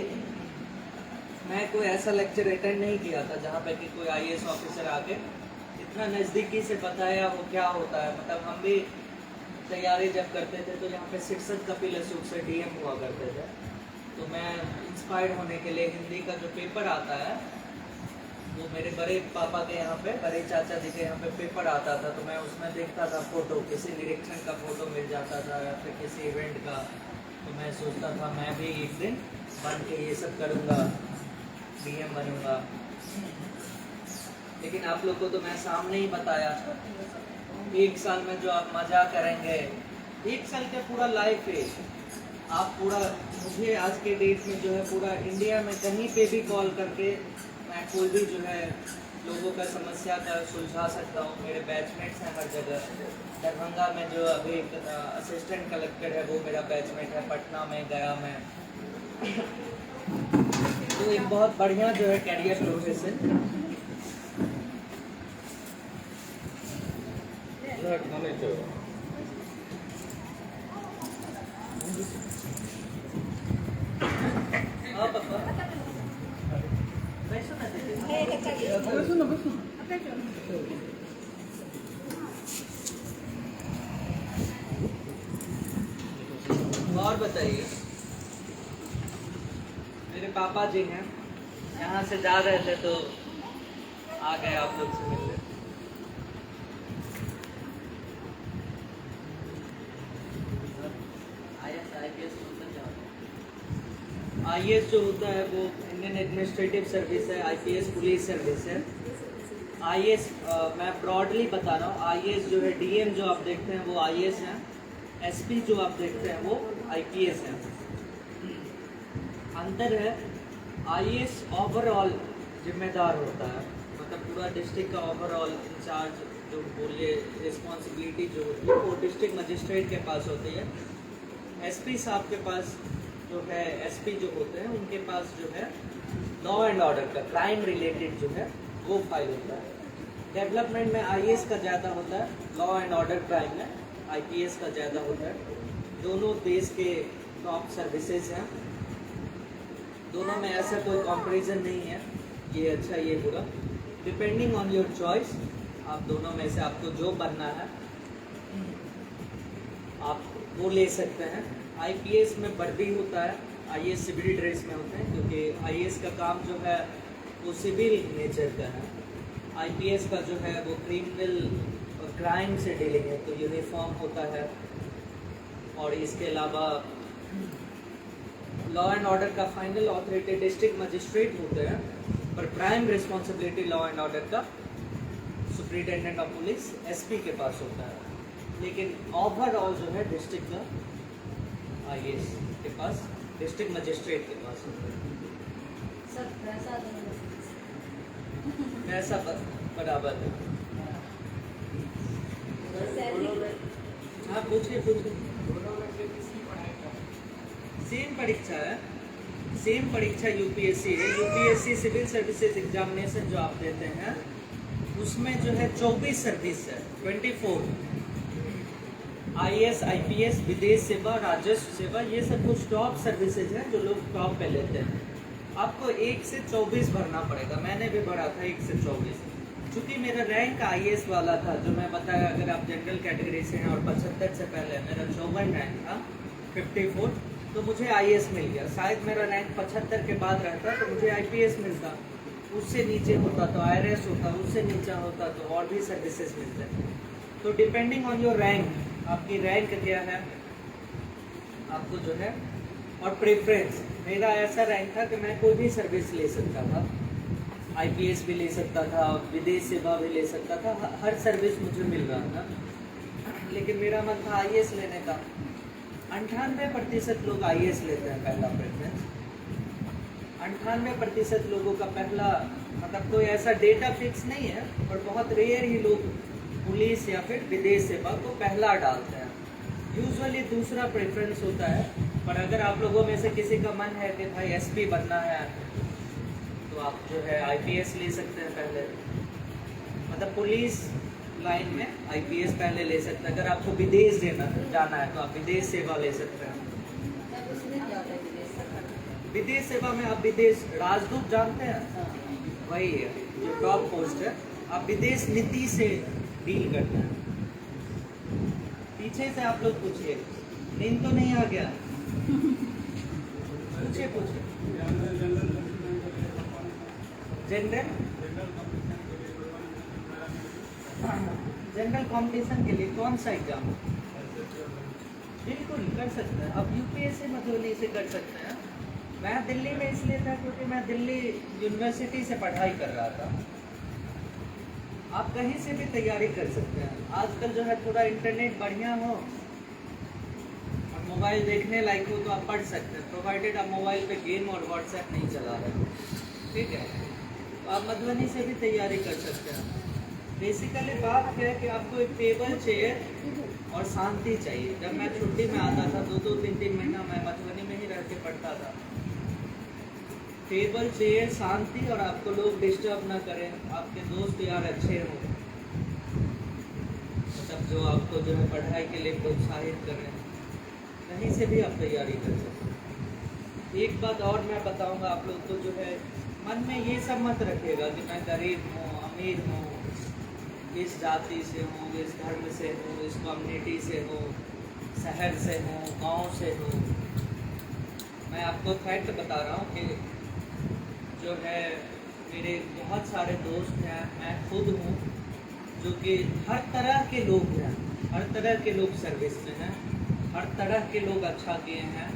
Speaker 1: मैं कोई ऐसा लेक्चर अटेंड नहीं किया था जहाँ पे कि कोई आईएएस ऑफिसर आके इतना नज़दीकी से बताया वो क्या होता है। मतलब हम भी तैयारी जब करते थे तो यहाँ पे शिक्षक कपिल अशोक से डीएम हुआ करते थे, तो मैं इंस्पायर्ड होने के लिए हिंदी का जो पेपर आता है वो मेरे बड़े पापा के यहाँ पे, बड़े चाचा जी के यहाँ पे पेपर आता था, तो मैं उसमें देखता था फोटो, किसी निरीक्षण का फोटो मिल जाता था या फिर किसी इवेंट का, तो मैं सोचता था मैं भी एक दिन बन के ये सब करूँगा, डीएम बनूँगा। लेकिन आप लोग को तो मैं सामने ही बताया, 1 साल में जो आप मजा करेंगे, 1 साल का पूरा लाइफ है। आप पूरा, मुझे आज के डेट में जो है पूरा इंडिया में कहीं पे भी कॉल करके मैं कोई भी जो है लोगों का समस्या का सुलझा सकता हूँ। मेरे बैचमेट्स हैं हर जगह। दरभंगा में जो अभी असिस्टेंट कलेक्टर है वो मेरा बैचमेट है, पटना में, गया में। तो एक बहुत बढ़िया जो है कैरियर प्रोफेशन। हाँ पापा, बैठो ना दीदी। और बताइए, मेरे पापा जी हैं, यहाँ से जा रहे थे तो आ गए आप लोग से मिलने। आईएएस जो होता है वो इंडियन एडमिनिस्ट्रेटिव सर्विस है, आईपीएस पुलिस सर्विस है। आईएएस मैं ब्रॉडली बता रहा हूँ, आईएएस जो है डीएम जो आप देखते हैं वो आईएएस हैं, एसपी जो आप देखते हैं वो आईपीएस हैं। अंतर है, आईएएस ओवरऑल जिम्मेदार होता है, मतलब पूरा डिस्ट्रिक्ट का ओवरऑल इंचार्ज जो बोलिए रिस्पॉन्सिबिलिटी जो होती है वो डिस्ट्रिक्ट मजिस्ट्रेट के पास होती है। एसपी साहब के पास जो है, एसपी जो होते हैं उनके पास जो है लॉ एंड ऑर्डर का, क्राइम रिलेटेड जो है वो फाइल होता है। डेवलपमेंट में आईएएस का ज़्यादा होता है, लॉ एंड ऑर्डर क्राइम में आईपीएस का ज़्यादा होता है। दोनों देश के टॉप सर्विसेज हैं, दोनों में ऐसा कोई कंपैरिजन नहीं है ये अच्छा ये बुरा। डिपेंडिंग ऑन योर चॉइस, आप दोनों में से आपको जो बनना है आप वो ले सकते हैं। आईपीएस में वर्दी होता है, आईएएस सिविल ड्रेस में होते हैं, क्योंकि आईएएस का काम जो है वो सिविल नेचर का है। आईपीएस का जो है वो क्रिमिनल और क्राइम से डीलिंग है, तो यूनिफॉर्म होता है। और इसके अलावा लॉ एंड ऑर्डर का फाइनल अथॉरिटी डिस्ट्रिक्ट मजिस्ट्रेट होते हैं, पर prime responsibility law and order का सुप्रिटेंडेंट ऑफ पुलिस एसपी के पास होता है। लेकिन ओवरऑल जो है डिस्ट्रिक्ट का आईएएस के पास, डिस्ट्रिक्ट मजिस्ट्रेट के पास होता है। पैसा बराबर है। हाँ पूछिए पूछिए। सेम परीक्षा है, सेम परीक्षा यूपीएससी है। यूपीएससी सिविल सर्विसेज एग्जामिनेशन जो आप देते हैं उसमें जो है 24 सर्विस है, 24। आईएएस, आईपीएस, विदेश सेवा, राजस्व सेवा, ये सब कुछ टॉप सर्विसेज हैं जो लोग टॉप पे लेते हैं। आपको 1 से 24 भरना पड़ेगा। मैंने भी भरा था 1 से 24। चूँकि मेरा रैंक आईएएस वाला था, जो मैं बताया, अगर आप जनरल कैटेगरी से हैं और 75 से पहले मेरा 54 रैंक था, 54, तो मुझे आईएएस मिल गया। शायद मेरा रैंक 75 के बाद रहता तो मुझे आईपीएस मिलता, उससे नीचे होता तो आईआरएस होता, उससे नीचा होता तो और भी सर्विसेज मिलते। तो डिपेंडिंग ऑन योर रैंक, आपकी रैंक क्या है आपको जो है, और प्रेफरेंस। मेरा ऐसा रैंक था कि मैं कोई भी सर्विस ले सकता था, आईपीएस भी ले सकता था, विदेश सेवा भी ले सकता था, हर सर्विस मुझे मिल रहा था। लेकिन मेरा मन था आईएएस लेने का। 98% लोग आईएएस लेते हैं पहला प्रेफरेंस। 98% लोगों का पहला, मतलब कोई ऐसा डेटा फिक्स नहीं है, और बहुत रेयर ही लोग पुलिस या फिर विदेश सेवा को पहला डालते हैं। यूजुअली दूसरा प्रेफरेंस होता है। पर अगर आप लोगों में से किसी का मन है कि भाई एसपी बनना है, तो आप जो है आईपीएस ले सकते हैं पहले। मतलब पुलिस लाइन में IPS पहले ले सकते हैं। अगर आपको विदेश जाना है तो आप विदेश सेवा ले सकते हैं।
Speaker 4: तब उसमें क्या होता है विदेश सरकार?
Speaker 1: विदेश सेवा में आप विदेश राजदूत जानते हैं, वही है जो टॉप पोस्ट है। आप विदेश नीति से डील करते हैं। पीछे से आप लोग पूछिए, नींद तो नहीं आ गया? पूछिए पूछिए। जनरल कंपटीशन के लिए कौन सा एग्जाम? बिल्कुल कर सकते हैं। अब UPSC मधुबनी से कर सकते हैं। मैं दिल्ली में इसलिए था क्योंकि मैं दिल्ली यूनिवर्सिटी से पढ़ाई कर रहा था। आप कहीं से भी तैयारी कर सकते हैं। आजकल जो है थोड़ा इंटरनेट बढ़िया हो और मोबाइल देखने लायक हो तो आप पढ़ सकते हैं, प्रोवाइडेड आप मोबाइल पे गेम और व्हाट्सएप नहीं चला रहे। ठीक है, तो आप मधुबनी से भी तैयारी कर सकते हैं। बेसिकली बात क्या है कि आपको एक टेबल चेयर और शांति चाहिए। जब मैं छुट्टी में आता था 2-2, 3-3 महीना मैं मधुबनी में ही रह के पढ़ता था। टेबल चेयर शांति और आपको लोग डिस्टर्ब ना करें, आपके दोस्त यार अच्छे हों, मतलब जो आपको जो है पढ़ाई के लिए प्रोत्साहित करें, कहीं से भी आप तैयारी कर सकते हैं। एक बात और मैं बताऊंगा आप लोग को, जो है मन में ये सब मत रखिएगा कि मैं गरीब हूँ, अमीर हूँ, इस जाति से हूँ, इस धर्म से हूँ, इस कम्युनिटी से हूँ, शहर से हूँ, गांव से हूँ। मैं आपको फैक्ट बता रहा हूँ कि जो है मेरे बहुत सारे दोस्त हैं, मैं खुद हूँ, जो कि हर तरह के लोग हैं, हर तरह के लोग सर्विस में हैं, हर तरह के लोग अच्छा किए हैं।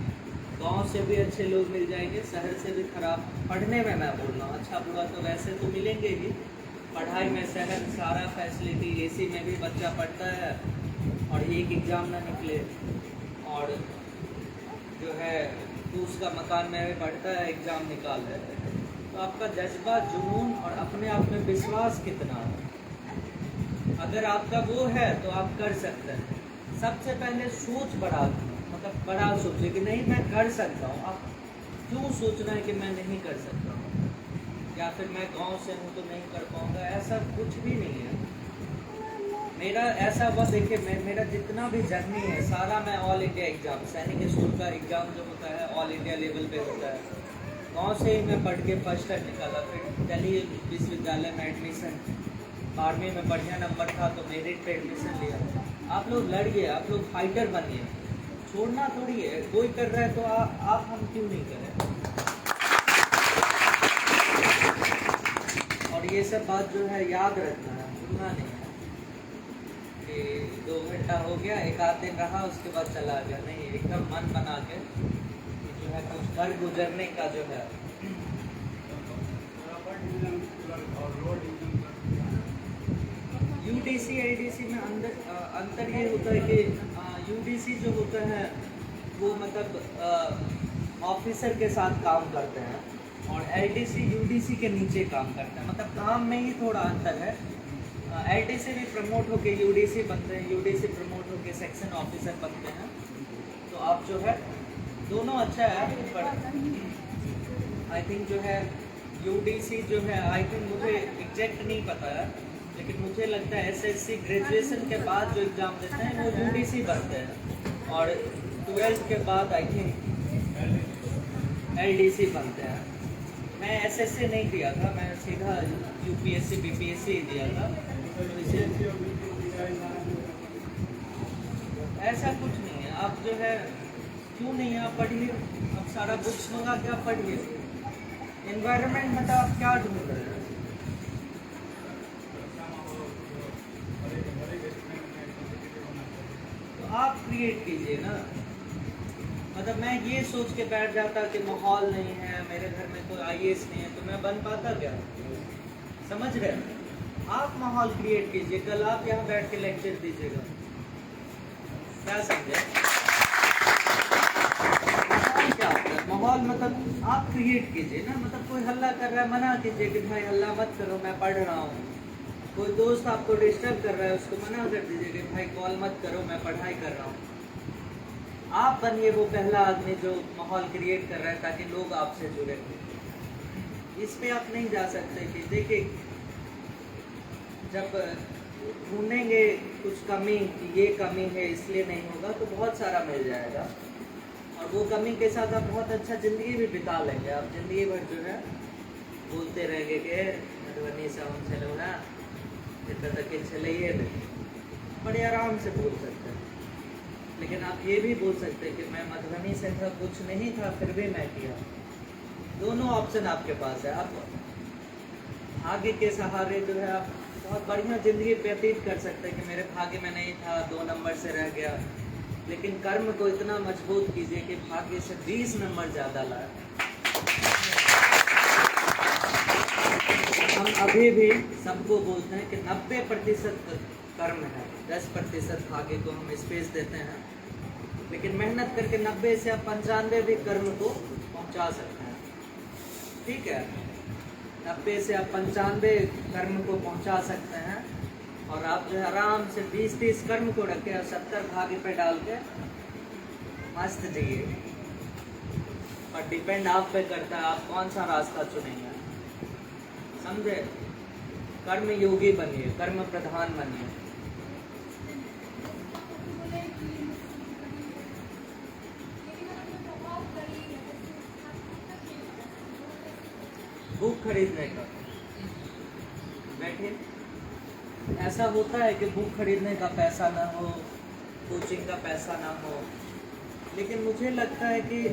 Speaker 1: गांव से भी अच्छे लोग मिल जाएंगे, शहर से भी खराब। पढ़ने में मैं बोल रहा हूँ, अच्छा बुरा तो वैसे तो मिलेंगे ही। पढ़ाई में शहर सारा फैसिलिटी, AC में भी बच्चा पढ़ता है और एक एग्ज़ाम ना निकले, और जो है उसका मकान में भी पढ़ता है, एग्ज़ाम निकाल देते हैं। तो आपका जज्बा, जुनून और अपने आप में विश्वास कितना है, अगर आपका वो है तो आप कर सकते हैं। सबसे पहले सोच बड़ा, मतलब बड़ा सोचिए कि नहीं मैं कर सकता हूँ। आप क्यों सोचना है कि मैं नहीं कर सकता हूँ, या फिर मैं गांव से हूँ तो नहीं कर पाऊँगा? ऐसा कुछ भी नहीं है। मेरा ऐसा हुआ, देखिए मेरा जितना भी जर्नी है सारा, मैं ऑल इंडिया एग्ज़ाम, सैनिक स्कूल का एग्ज़ाम जो होता है ऑल इंडिया लेवल पे होता है, गांव से ही मैं पढ़ के फर्स्ट टाइम निकाला। फिर दिल्ली विश्वविद्यालय में एडमिशन, 12वीं में बढ़िया नंबर था तो मेरिट पे एडमिशन लिया। आप लोग लड़िए, आप लोग फाइटर बनिए, छोड़ना थोड़ी है। कोई कर रहा है तो आप हम क्यों नहीं करें? और ये सब बात जो है याद रखना है, भूलना नहीं है कि 2 घंटा हो गया, एक आध दिन रहा, उसके बाद चला गया। नहीं, एकदम मन बना के जो है कुछ कर गुजरने का जो है। UDC IDC में अंतर ये होता है कि UDC जो होता है वो मतलब ऑफिसर के साथ काम करते हैं, और LDC UDC के नीचे काम करते हैं। मतलब काम में ही थोड़ा अंतर है। LDC भी प्रमोट होके UDC बनते हैं, UDC प्रमोट होके सेक्शन ऑफिसर बनते हैं। तो आप जो है दोनों अच्छा है, पर आई थिंक जो है UDC जो है, आई थिंक मुझे एग्जैक्ट नहीं पता है, लेकिन मुझे लगता है SSC ग्रेजुएशन के बाद जो एग्ज़ाम देते हैं वो UDC बनते हैं, और 12th के बाद आई थिंक LDC बनते हैं। मैं SSC नहीं दिया था, मैं सीधा UPSC BPSC ही दिया था। ऐसा कुछ नहीं है। आप जो है क्यों नहीं, आप पढ़िए, आप सारा बुक्स मंगा के आप पढ़िए। एनवायरनमेंट मतलब आप क्या ढूंढ रहे हैं? तो आप क्रिएट कीजिए ना। मतलब मैं ये सोच के बैठ जाता कि माहौल नहीं है, मेरे घर में कोई IAS नहीं है, तो मैं बन पाता क्या? समझ रहे हैं? आप माहौल क्रिएट कीजिए। कल आप यहाँ बैठ के लेक्चर दीजिएगा, क्या समझे? क्या माहौल मतलब आप क्रिएट कीजिए ना। मतलब कोई हल्ला कर रहा है, मना कीजिए कि भाई हल्ला मत करो, मैं पढ़ रहा हूँ। कोई दोस्त आपको डिस्टर्ब कर रहा है, उसको मना कर दीजिए कि भाई कॉल मत करो, मैं पढ़ाई कर रहा हूँ। आप बनिए वो पहला आदमी जो माहौल क्रिएट कर रहा है, ताकि लोग आपसे जुड़े। इस पे आप नहीं जा सकते कि देखिए, जब ढूंढेंगे कुछ कमी कि ये कमी है इसलिए नहीं होगा, तो बहुत सारा मिल जाएगा। और वो कमी के साथ आप बहुत अच्छा ज़िंदगी भी बिता लेंगे। आप ज़िंदगी भर जो है बोलते रहेंगे कि मधुबनी से हम चलो ना इतना तक चलिए, बड़े आराम से बोल सकते हैं। लेकिन आप ये भी बोल सकते हैं कि मैं मधुबनी से था, कुछ नहीं था, फिर भी मैं किया। दोनों ऑप्शन आपके पास है। आप भाग्य के सहारे जो है आप बहुत बढ़िया ज़िंदगी व्यतीत कर सकते हैं कि मेरे भाग्य में नहीं था, 2 नंबर से रह गया। लेकिन कर्म को इतना मजबूत कीजिए कि भाग्य से 20 नंबर ज़्यादा लाए। हम अभी भी सबको बोलते हैं कि 90% कर्म है, 10% भाग्य को हम स्पेस देते हैं। लेकिन मेहनत करके 90 से आप 95 भी कर्म को पहुंचा सकते हैं। ठीक है, 90 से आप 95 कर्म को पहुंचा सकते हैं। और आप जो है आराम से 20-30 कर्म को रखें और 70 भाग्य पे डाल के मस्त जिए। और डिपेंड आप पे करता है आप कौन सा रास्ता चुनेंगे, समझे। कर्म योगी बनिए, कर्म प्रधान बनिए। बुक खरीदने का बैठिए। ऐसा होता है कि बुक खरीदने का पैसा ना हो, कोचिंग का पैसा ना हो, लेकिन मुझे लगता है कि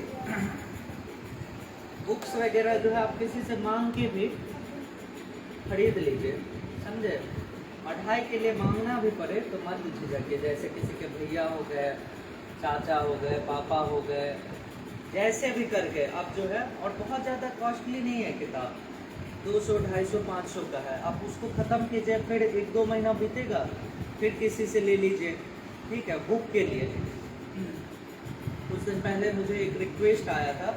Speaker 1: बुक्स वगैरह जो है आप किसी से मांग के भी खरीद लीजिए, समझे। पढ़ाई के लिए मांगना भी पड़े तो मत झिझकिए। जैसे किसी के भैया हो गए, चाचा हो गए, पापा हो गए, जैसे भी करके आप जो है, और बहुत ज़्यादा कॉस्टली नहीं है किताब, 200, 250, 500 का है। आप उसको ख़त्म कीजिए, फिर 1-2 महीना बीतेगा, फिर किसी से ले लीजिए। ठीक है, बुक के लिए कुछ दिन पहले मुझे एक रिक्वेस्ट आया था।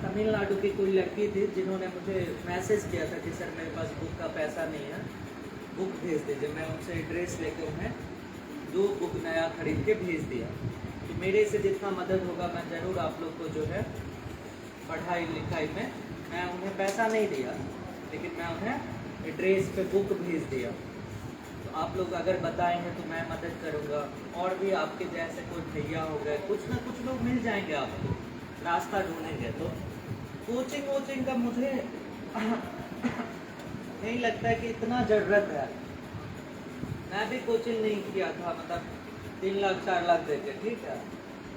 Speaker 1: तमिलनाडु की कोई लड़की थी जिन्होंने मुझे मैसेज किया था कि सर मेरे पास बुक का पैसा नहीं है, बुक भेज दीजिए। मैं उनसे एड्रेस लेकर उन्हें 2 बुक नया खरीद के भेज दिया। तो मेरे से जितना मदद होगा मैं ज़रूर आप लोग को जो है पढ़ाई लिखाई में, मैं उन्हें पैसा नहीं दिया, लेकिन मैं उन्हें एड्रेस पे बुक भेज दिया। तो आप लोग अगर बताएंगे तो मैं मदद करूँगा। और भी आपके जैसे कोई भैया हो गए, कुछ ना कुछ लोग मिल जाएंगे आपको, रास्ता ढूंढेंगे। तो कोचिंग का मुझे नहीं लगता कि इतना ज़रूरत है। मैं भी कोचिंग नहीं किया था, मतलब 3 लाख 4 लाख दे के। ठीक है,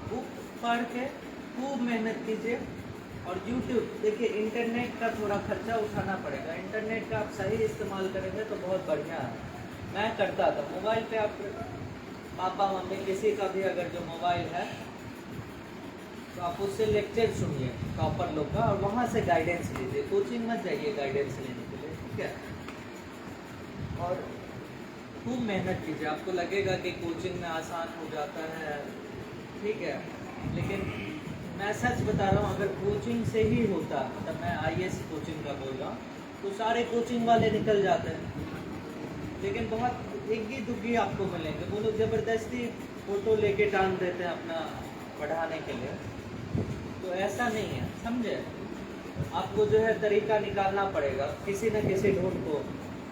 Speaker 1: बुक पढ़ के खूब मेहनत कीजिए। और यूट्यूब देखिए, इंटरनेट का थोड़ा खर्चा उठाना पड़ेगा। इंटरनेट का आप सही इस्तेमाल करेंगे तो बहुत बढ़िया है। मैं करता था मोबाइल पे, आप पापा मम्मी किसी का भी अगर जो मोबाइल है तो आप उससे लेक्चर सुनिए टॉपर लोग का, और वहाँ से गाइडेंस लीजिए। कोचिंग मत जाइए गाइडेंस लेने के लिए। ठीक है, और खूब मेहनत कीजिए। आपको लगेगा कि कोचिंग में आसान हो जाता है, ठीक है, लेकिन मैं सच बता रहा हूँ, अगर कोचिंग से ही होता, मतलब मैं IAS कोचिंग का बोल रहा हूँ, तो सारे कोचिंग वाले निकल जाते हैं। लेकिन बहुत इक्की दुक्की आपको मिलेंगे, वो लोग ज़बरदस्ती फ़ोटो लेके टांग देते हैं अपना पढ़ाने के लिए। तो ऐसा नहीं है, समझे। आपको जो है तरीका निकालना पड़ेगा किसी न किसी ढूंढ को,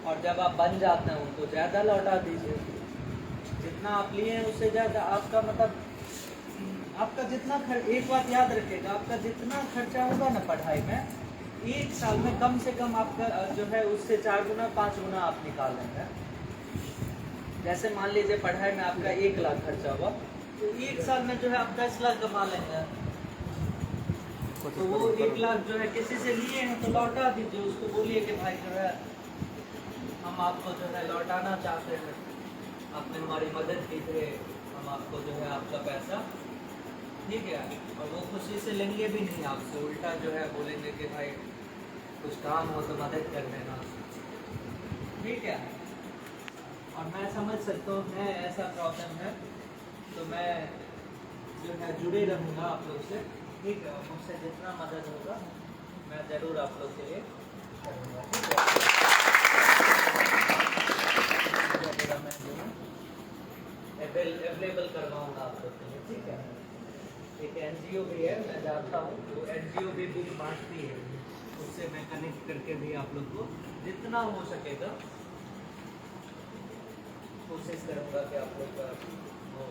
Speaker 1: और जब आप बन जाते हैं उनको ज़्यादा लौटा दीजिए। जितना आप लिए हैं उससे ज़्यादा आपका, मतलब आपका जितना एक बात याद रखिएगा, आपका जितना खर्चा होगा ना पढ़ाई में, 1 साल में कम से कम आपका जो है उससे 4 गुना 5 गुना आप निकाल लेंगे। जैसे मान लीजिए पढ़ाई में आपका 1 लाख खर्चा हुआ, तो 1 साल में जो है आप 10 लाख कमा लेंगे। तो वो 1 लाख जो है किसी से लिए हैं तो लौटा दीजिए। उसको बोलिए कि भाई जो है हम आपको जो है लौटाना चाहते हैं, आपने हमारी मदद की थी, हम आपको जो है आपका पैसा, ठीक है। और वो खुशी से लेंगे भी नहीं आपसे, उल्टा जो है बोलेंगे कि भाई कुछ काम हो तो मदद कर देना, ठीक है। और मैं समझ सकता हूँ है ऐसा प्रॉब्लम है, तो मैं जो है जुड़े रहूँगा आप लोग से, ठीक है। और मुझसे जितना मदद होगा मैं ज़रूर आप लोग के लिए करूँगा, ठीक है। मैं जो है अवेलेबल करवाऊँगा आप लोग के लिए, ठीक है। एक NGO भी है, मैं जानता हूँ, वो NGO भी बुक बांटती है, उससे मैं कनेक्ट करके भी आप लोग को जितना हो सकेगा कोशिश करूँगा कि आप लोग का हो।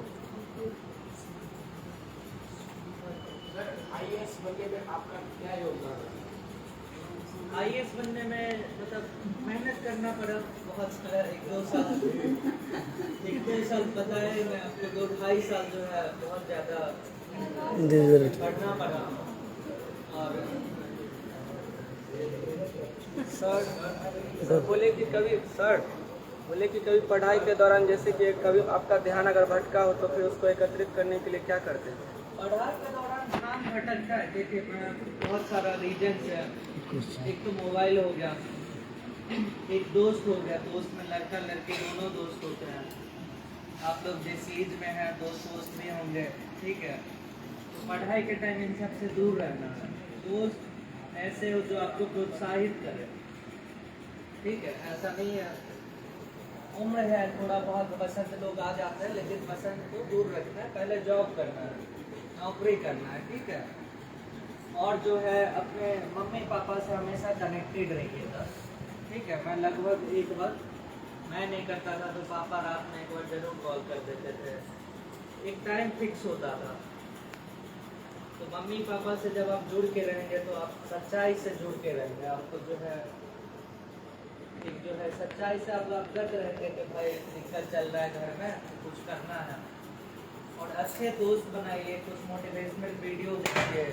Speaker 3: सर IAS बनने में आपका क्या योगदान है?
Speaker 1: IAS बनने में मतलब मेहनत करना पड़ा बहुत सारा, 1-2 साल बताए मैं आपको 2-2.5 साल जो है बहुत ज़्यादा पढ़ना पड़ा। और
Speaker 3: सर बोले कि कभी पढ़ाई के दौरान जैसे कि कभी आपका ध्यान अगर भटका हो तो फिर उसको एकत्रित करने के लिए क्या करते हैं?
Speaker 1: पढ़ाई के दौरान ध्यान भटकता है। देखिए बहुत सारा रीजन्स है। एक तो मोबाइल हो गया, एक दोस्त हो गया, दोस्त में लड़का लड़की दोनों दोस्त होते हैं। आप लोग जिस एज में हैं दोस्त भी होंगे, ठीक है। तो पढ़ाई के टाइम इन सब से दूर रहना है। दोस्त ऐसे हो जो आपको प्रोत्साहित करे, ठीक है। ऐसा नहीं है, उम्र है थोड़ा बहुत पसंद लोग आ जाते हैं, लेकिन पसंद को दूर रखना है। पहले जॉब करना है, नौकरी करना है, ठीक है। और जो है अपने मम्मी पापा से हमेशा कनेक्टेड रहिएगा, ठीक है। मैं लगभग एक बार मैं नहीं करता था तो पापा रात में एक बार जरूर कॉल कर देते थे। एक टाइम फिक्स होता था। तो मम्मी पापा से जब आप जुड़ के रहेंगे तो आप सच्चाई से जुड़ के रहेंगे। आपको जो है एक जो है सच्चाई से आप अवगत रहेंगे कि भाई दिक्कत चल रहा है घर में, कुछ करना है। और अच्छे दोस्त बनाइए, कुछ मोटिवेशनल वीडियो देखिए।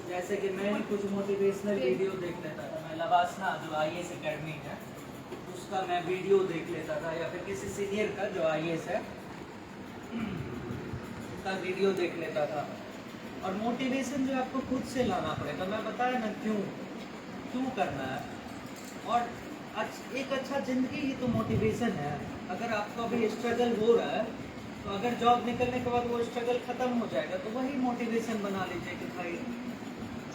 Speaker 1: जैसे कि मैं ही कुछ मोटिवेशनल वीडियो देख लेता था। मैं लवासना जो IAS अकेडमी है उसका मैं वीडियो देख लेता था, या फिर किसी सीनियर का जो IAS है उसका वीडियो देख लेता था। और मोटिवेशन जो आपको खुद से लाना पड़ेगा। मैं बताया ना क्यों करना है। और एक अच्छा ज़िंदगी ही तो मोटिवेशन है। अगर आपको अभी स्ट्रगल हो रहा है तो अगर जॉब निकलने के बाद वो स्ट्रगल ख़त्म हो जाएगा तो वही मोटिवेशन बना लीजिए कि भाई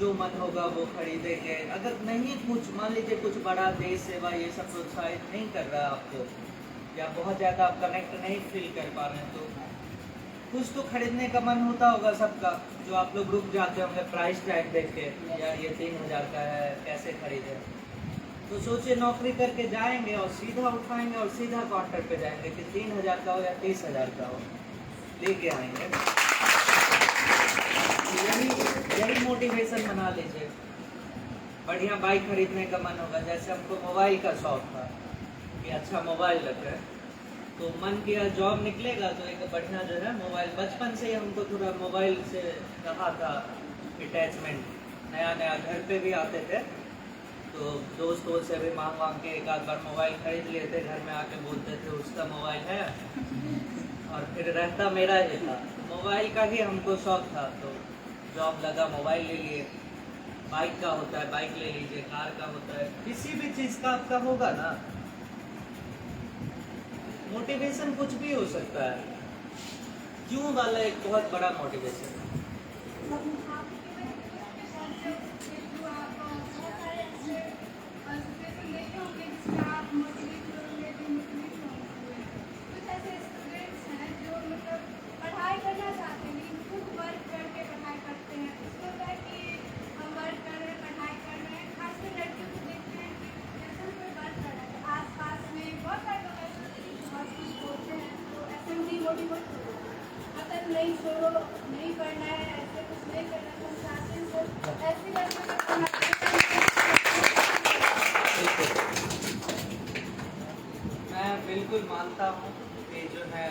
Speaker 1: जो मन होगा वो खरीदेंगे। अगर नहीं कुछ मान लीजिए कुछ बड़ा देश सेवा ये सब प्रोत्साहित नहीं कर रहा आपको, या बहुत ज़्यादा आप कनेक्ट नहीं फील कर पा रहे हैं, तो कुछ तो खरीदने का मन होता होगा सबका। जो आप लोग रुक जाते होंगे प्राइस टैग देख के, यार ये 3000 का है कैसे खरीदें। तो सोचिए नौकरी करके जाएंगे और सीधा उठाएंगे और सीधा काउंटर पे जाएंगे कि 3000 का हो या 30,000 का हो, लेके आएंगे। यही मोटिवेशन बना लीजिए। बढ़िया बाइक खरीदने का मन होगा, जैसे हमको मोबाइल का शौक था कि अच्छा मोबाइल रखें, तो मन किया जॉब निकलेगा तो एक बढ़िया जो है मोबाइल। बचपन से ही हमको थोड़ा मोबाइल से रहा था अटैचमेंट। नया घर पे भी आते थे तो दोस्तों से भी मांग के एक आध बार मोबाइल खरीद लिए थे। घर में आके बोलते थे उसका मोबाइल है, और फिर रहता मेरा ही था। मोबाइल का ही हमको शौक था, तो जॉब लगा मोबाइल ले लिए। बाइक का होता है बाइक ले लीजिए, कार का होता है, किसी भी चीज़ का आपका होगा ना। मोटिवेशन कुछ भी हो सकता है। क्यों वाला एक बहुत बड़ा मोटिवेशन है।
Speaker 5: पढ़ाई करना चाहते हैं लेकिन खुद वर्क करके पढ़ाई करते हैं। इसको होता है कि हम वर्क कर रहे हैं, पढ़ाई कर रहे हैं। खासकर लड़कियों को देखते हैं कि जैसे कोई वर्क कर रहा है आस पास में बहुत सारे लोग ऐसे बहुत कुछ बोलते हैं, तो ऐसे में डिमोटिवेट हो जाते हैं। अगर नहीं छोड़ो, नहीं पढ़ना है, ऐसे कुछ नहीं करना है, तो हम चाहते हैं सर ऐसी लड़कियों को
Speaker 1: मैं बिल्कुल मानता हूँ कि जो है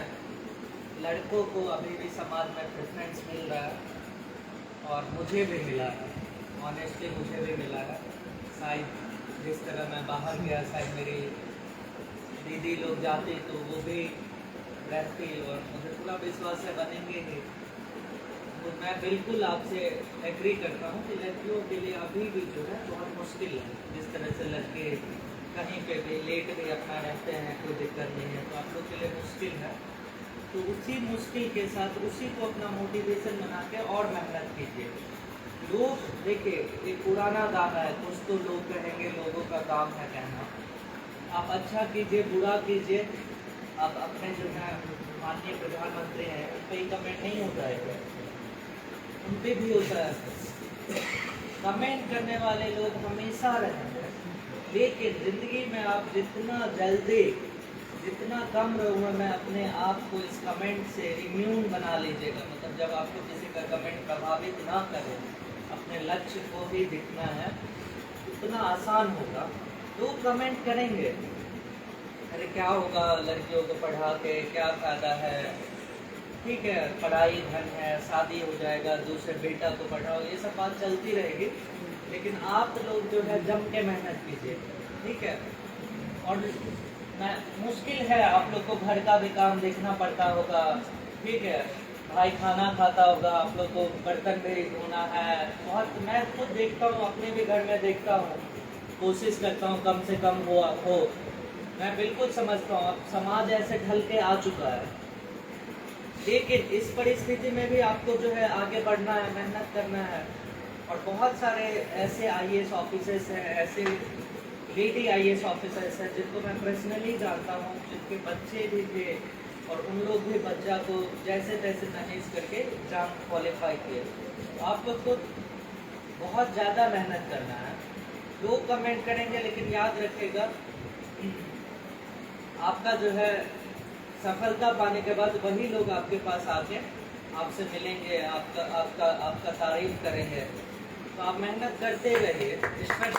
Speaker 1: लड़कों को अभी भी समाज में प्रेफरेंस मिल रहा है, और मुझे भी मिला है। ऑनेस्टली मुझे भी मिला है। शायद जिस तरह मैं बाहर गया, शायद मेरी दीदी लोग जाती तो वो भी रहती, और मुझे पूरा विश्वास है बनेंगे ही। तो मैं बिल्कुल आपसे एग्री करता हूँ कि लड़कियों के लिए अभी भी जो है बहुत मुश्किल है। जिस तरह से लड़के कहीं पे भी लेट भी अपना रहते हैं, कोई दिक्कत नहीं है, तो आप लोग के लिए मुश्किल है। तो उसी मुश्किल के साथ उसी को अपना मोटिवेशन बना के और मेहनत कीजिए। लोग देखिए एक पुराना गाना है, कुछ तो लोग कहेंगे लोगों का काम है कहना। आप अच्छा कीजिए बुरा कीजिए। आप अपने जो है माननीय प्रधानमंत्री हैं उन पर ही कमेंट नहीं होता है क्या? उन पर भी होता है। कमेंट करने वाले लोग हमेशा रहेंगे, लेकिन ज़िंदगी में आप जितना जल्दी, जितना कम उम्र में अपने आप को इस कमेंट से इम्यून बना लीजिएगा, मतलब जब आपको किसी का कमेंट प्रभावित ना करे, अपने लक्ष्य को ही दिखना है, उतना आसान होगा। तो कमेंट करेंगे, अरे क्या होगा लड़कियों को पढ़ा के, क्या फ़ायदा है, ठीक है पढ़ाई धन है, शादी हो जाएगा, दूसरे बेटा को पढ़ाओ, ये सब बात चलती रहेगी। लेकिन आप लोग जो है जम के मेहनत कीजिए, ठीक है। और मुश्किल है, आप लोग को घर का भी काम देखना पड़ता होगा, ठीक है, भाई खाना खाता होगा, आप लोग को बर्तन भी धोना है, बहुत मैं खुद देखता हूँ, अपने भी घर में देखता हूँ, कोशिश करता हूँ कम से कम हो। मैं बिल्कुल समझता हूँ अब समाज ऐसे ढल के आ चुका है, लेकिन इस परिस्थिति में भी आपको जो है आगे बढ़ना है, मेहनत करना है। और बहुत सारे ऐसे IAS ऑफिसर्स हैं, ऐसे लेडी IAS ऑफिसर्स हैं जिनको मैं पर्सनली जानता हूँ, जिनके बच्चे भी थे और उन लोग भी बच्चा को जैसे तैसे मैनेज करके एग्ज़ाम क्वालिफाई किए। तो आप लोग को बहुत ज़्यादा मेहनत करना है। लोग कमेंट करेंगे, लेकिन याद रखिएगा आपका जो है सफलता पाने के बाद वही लोग आपके पास आके आपसे मिलेंगे, आपका तारीफ करेंगे। तो आप मेहनत करते रहिए, इसमें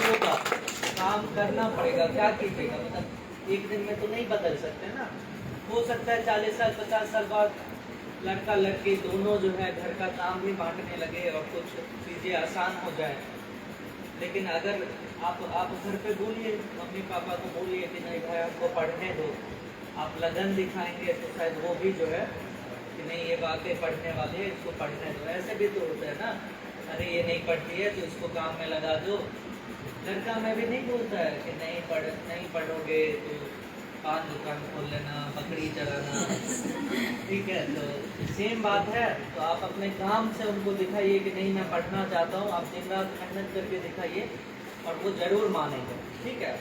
Speaker 1: होगा, काम करना पड़ेगा, क्या कीजिएगा, मतलब एक दिन में तो नहीं बदल सकते ना। हो सकता है 40 साल 50 साल बाद लड़का लड़की दोनों जो है घर का काम भी बांटने लगे और कुछ चीज़ें आसान हो जाए। लेकिन अगर आप घर पे बोलिए, मम्मी पापा को बोलिए कि नहीं भाई हमको पढ़ने दो, आप लगन दिखाएंगे तो शायद वो भी जो है कि नहीं ये वाकई पढ़ने वाले हैं, इसको पढ़ने दो। ऐसे भी तो होता है ना, अरे ये नहीं पढ़ती है तो इसको काम में लगा दो। लड़का में भी नहीं बोलता है कि नहीं पढ़ोगे तो पान दुकान खोल लेना, बकरी चलाना, ठीक है। तो सेम बात है। तो आप अपने काम से उनको दिखाइए कि नहीं मैं पढ़ना चाहता हूँ, आप दिन रात मेहनत करके दिखाइए और वो ज़रूर मानेंगे, ठीक है।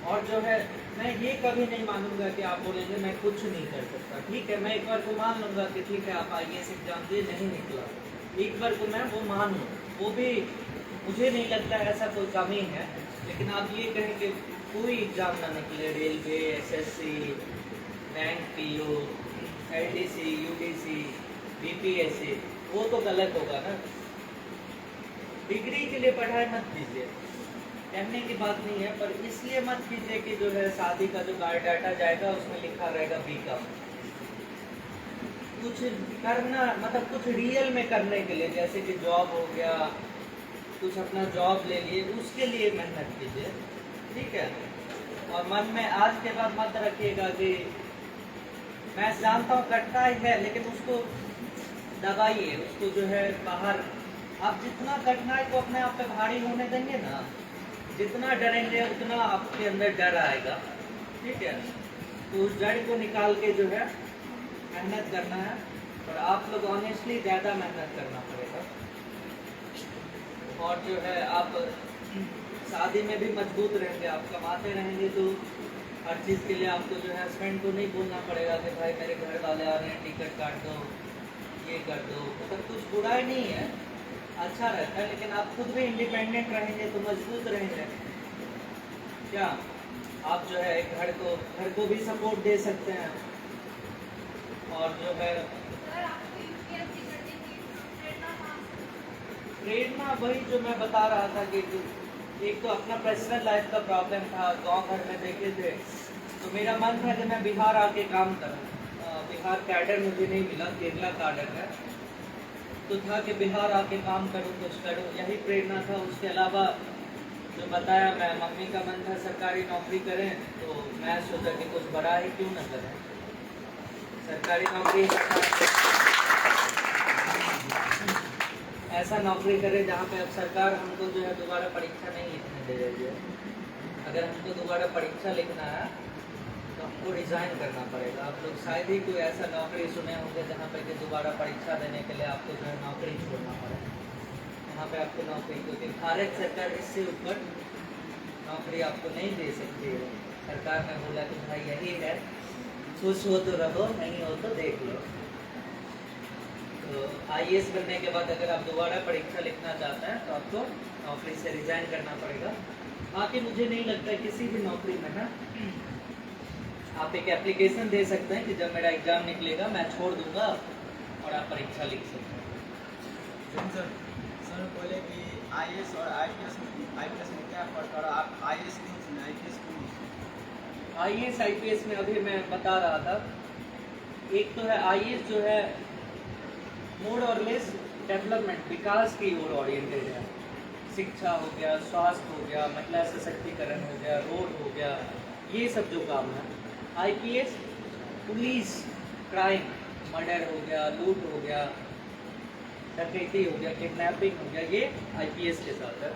Speaker 1: और जो है मैं ये कभी नहीं मानूंगा कि आप बोलेंगे मैं कुछ नहीं कर सकता, ठीक है। मैं एक बार को मान लूँगा कि ठीक है आप IAS एग्जाम दिए नहीं निकला, एक बार को मैं वो मान लूँ, वो भी मुझे नहीं लगता ऐसा कोई कमी है। लेकिन आप ये कहें कि कोई एग्ज़ाम ना निकले, railway, SSC, bank PO, LDC, UDC, BPSC, वो तो गलत होगा ना। डिग्री के लिए पढ़ाई मत कीजिए, कहने की बात नहीं है, पर इसलिए मत कीजिए कि जो है शादी का जो बायोडाटा जाएगा उसमें लिखा रहेगा BCom। कुछ करना, मतलब कुछ रियल में करने के लिए, जैसे कि जॉब हो गया, कुछ अपना जॉब ले लिए, उसके लिए मेहनत कीजिए, ठीक है। और मन में आज के बाद मत रखिएगा कि मैं जानता हूँ कठिनाई है, लेकिन उसको दबाइए, उसको जो है बाहर। आप जितना कठिनाई को अपने आप पे भारी होने देंगे ना, जितना डरेंगे उतना आपके अंदर डर आएगा, ठीक है। तो उस डर को निकाल के जो है मेहनत करना है। और आप लोग ऑनेस्टली ज़्यादा मेहनत करना पड़ेगा। और जो है आप शादी में भी मजबूत रहेंगे, आप कमाते रहेंगे तो हर चीज़ के लिए आपको जो है हस्बैंड को नहीं बोलना पड़ेगा कि भाई मेरे घर वाले आ रहे हैं, टिकट काट दो, ये कर दो। मतलब कुछ बुराई नहीं है, अच्छा रहता है। लेकिन आप खुद भी इंडिपेंडेंट रहेंगे तो मजबूत रहेंगे। क्या आप जो है एक घर को भी सपोर्ट दे सकते हैं। और जो है प्रेरणा वही जो मैं बता रहा था कि एक तो अपना पर्सनल लाइफ का प्रॉब्लम था, गांव घर में देखे थे, तो मेरा मन था कि मैं बिहार आके काम करूं। बिहार कैडर मुझे नहीं मिला, केरला कैडर है, तो था कि बिहार आके काम करूं, कुछ करूं, यही प्रेरणा था। उसके अलावा जो बताया, मैं मम्मी का मन था सरकारी नौकरी करें, तो मैं सोचा कि कुछ बड़ा ही क्यों न करें, सरकारी नौकरी ऐसा नौकरी करें जहाँ पे अब सरकार हमको जो है दोबारा परीक्षा नहीं लिखने दे रही है। अगर हमको दोबारा परीक्षा लिखना है तो हमको रिज़ाइन करना पड़ेगा। आप लोग शायद ही कोई ऐसा नौकरी सुने होंगे जहाँ पे कि दोबारा परीक्षा देने के लिए आपको जो है नौकरी छोड़ना पड़ेगा। यहाँ पे आपको नौकरी, क्योंकि भारत सरकार इससे ऊपर नौकरी आपको नहीं दे सकती है। सरकार ने बोला कि भाई यही है, खुश हो तो रहो, नहीं हो तो देख लो। तो IAS बनने के बाद अगर आप दोबारा परीक्षा लिखना चाहते हैं तो आपको नौकरी से रिजाइन करना पड़ेगा। बाकी मुझे नहीं लगता किसी भी नौकरी में ना आप एक एप्लीकेशन दे सकते हैं कि जब मेरा एग्ज़ाम निकलेगा मैं छोड़ दूंगा और आप परीक्षा लिख सकते हैं।
Speaker 3: सर बोले कि IAS और IPS में क्या फर्क और आप IAS क्यों चुने, IPS क्यों नहीं चुने?
Speaker 1: IAS IPS में अभी मैं बता रहा था, एक तो है IAS जो है मोर और लेस डेवलपमेंट विकास की ओर ओरिएंटेड है। शिक्षा हो गया, स्वास्थ्य हो गया, महिला सशक्तिकरण हो गया, रोड हो गया, ये सब जो काम है। IPS पुलिस, क्राइम, मर्डर हो गया, लूट हो गया, डकैती हो गया, किडनैपिंग हो गया, ये IPS के साथ है।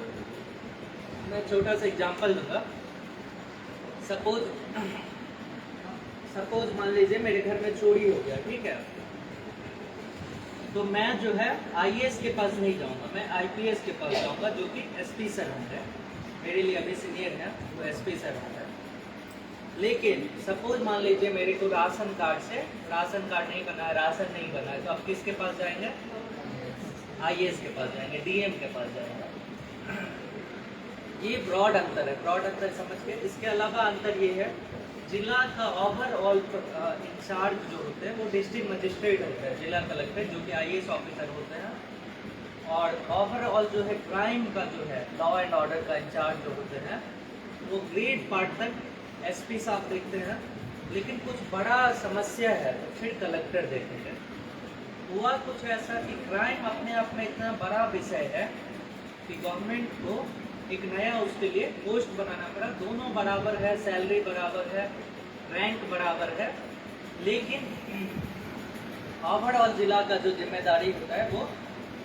Speaker 1: मैं छोटा सा एग्जांपल दूंगा। सपोज मान लीजिए मेरे घर में चोरी हो गया, ठीक है, तो मैं जो है IAS के पास नहीं जाऊंगा, मैं IPS के पास जाऊंगा जो कि SP सर होंगे, मेरे लिए अभी सीनियर है, वो SP सर होंगे। लेकिन सपोज मान लीजिए मेरे को राशन कार्ड नहीं बना है, राशन नहीं बना है, तो आप किसके पास जाएंगे? IAS के पास जाएंगे, DM के पास जाएंगे। ये ब्रॉड अंतर है, ब्रॉड अंतर समझ के। इसके अलावा अंतर ये है, जिला का ओवरऑल इंचार्ज जो होते हैं वो डिस्ट्रिक्ट मजिस्ट्रेट होते हैं, जिला कलेक्टर जो कि IAS ऑफिसर होते हैं। और ओवरऑल जो है क्राइम का जो है लॉ एंड ऑर्डर का इंचार्ज जो होते हैं वो ग्रेड पार्ट तक SP साहब देखते हैं। लेकिन कुछ बड़ा समस्या है तो फिर कलेक्टर देखेंगे। हुआ कुछ ऐसा कि क्राइम अपने आप में इतना बड़ा विषय है कि गवर्नमेंट को एक नया उसके लिए पोस्ट बनाना पड़ा। दोनों बराबर है, सैलरी बराबर है, रैंक बराबर है, लेकिन ओवरऑल जिला का जो जिम्मेदारी होता है वो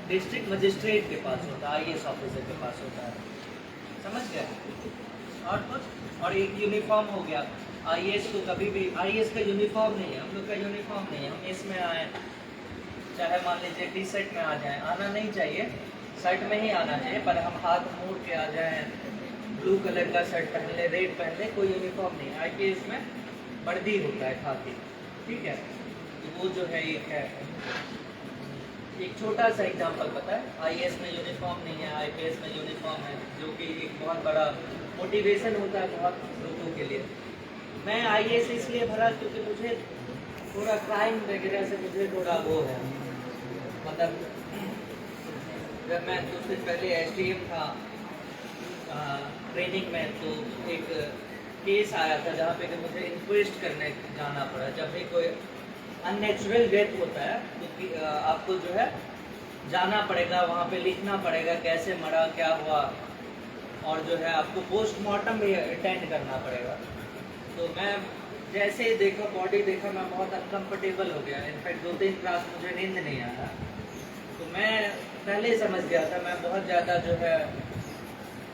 Speaker 1: डिस्ट्रिक्ट मजिस्ट्रेट के पास होता है, IAS ऑफिसर के पास होता है। समझ गए? और कुछ और एक यूनिफॉर्म हो गया। IAS को कभी भी IAS का यूनिफॉर्म नहीं है, हम लोग का यूनिफॉर्म नहीं है। हम इसमें आए, चाहे मान लीजिए T-शर्ट में आ जाएं, आना नहीं चाहिए, शर्ट में ही आना चाहिए, पर हम हाथ मोड़ के आ जाएं, ब्लू कलर का शर्ट पहन ले, रेड पहन ले, कोई यूनिफॉर्म नहीं है। IPS में वर्दी होता है खाकी, ठीक है, तो वो जो है एक है। एक छोटा सा एग्जांपल पता है, IAS में यूनिफॉर्म नहीं है, IPS में यूनिफॉर्म है, जो कि एक बहुत बड़ा मोटिवेशन होता है बहुत लोगों के लिए। मैं IAS इसलिए भरा क्योंकि मुझे थोड़ा क्राइम वगैरह से मुझे थोड़ा वो है, मतलब जब मैं कुछ दिन पहले SDM था ट्रेनिंग में, तो एक केस आया था जहाँ पे कि मुझे इंक्वेस्ट करने जाना पड़ा। जब भी कोई अननेचुरल डेथ होता है तो आपको जो है जाना पड़ेगा, वहाँ पे लिखना पड़ेगा कैसे मरा, क्या हुआ, और जो है आपको पोस्टमार्टम भी अटेंड करना पड़ेगा। तो मैं जैसे ही देखा, बॉडी देखा, मैं बहुत अनकम्फर्टेबल हो गया। इनफैक्ट 2-3 क्लास मुझे नींद नहीं आया। तो मैं पहले ही समझ गया था मैं बहुत ज़्यादा जो है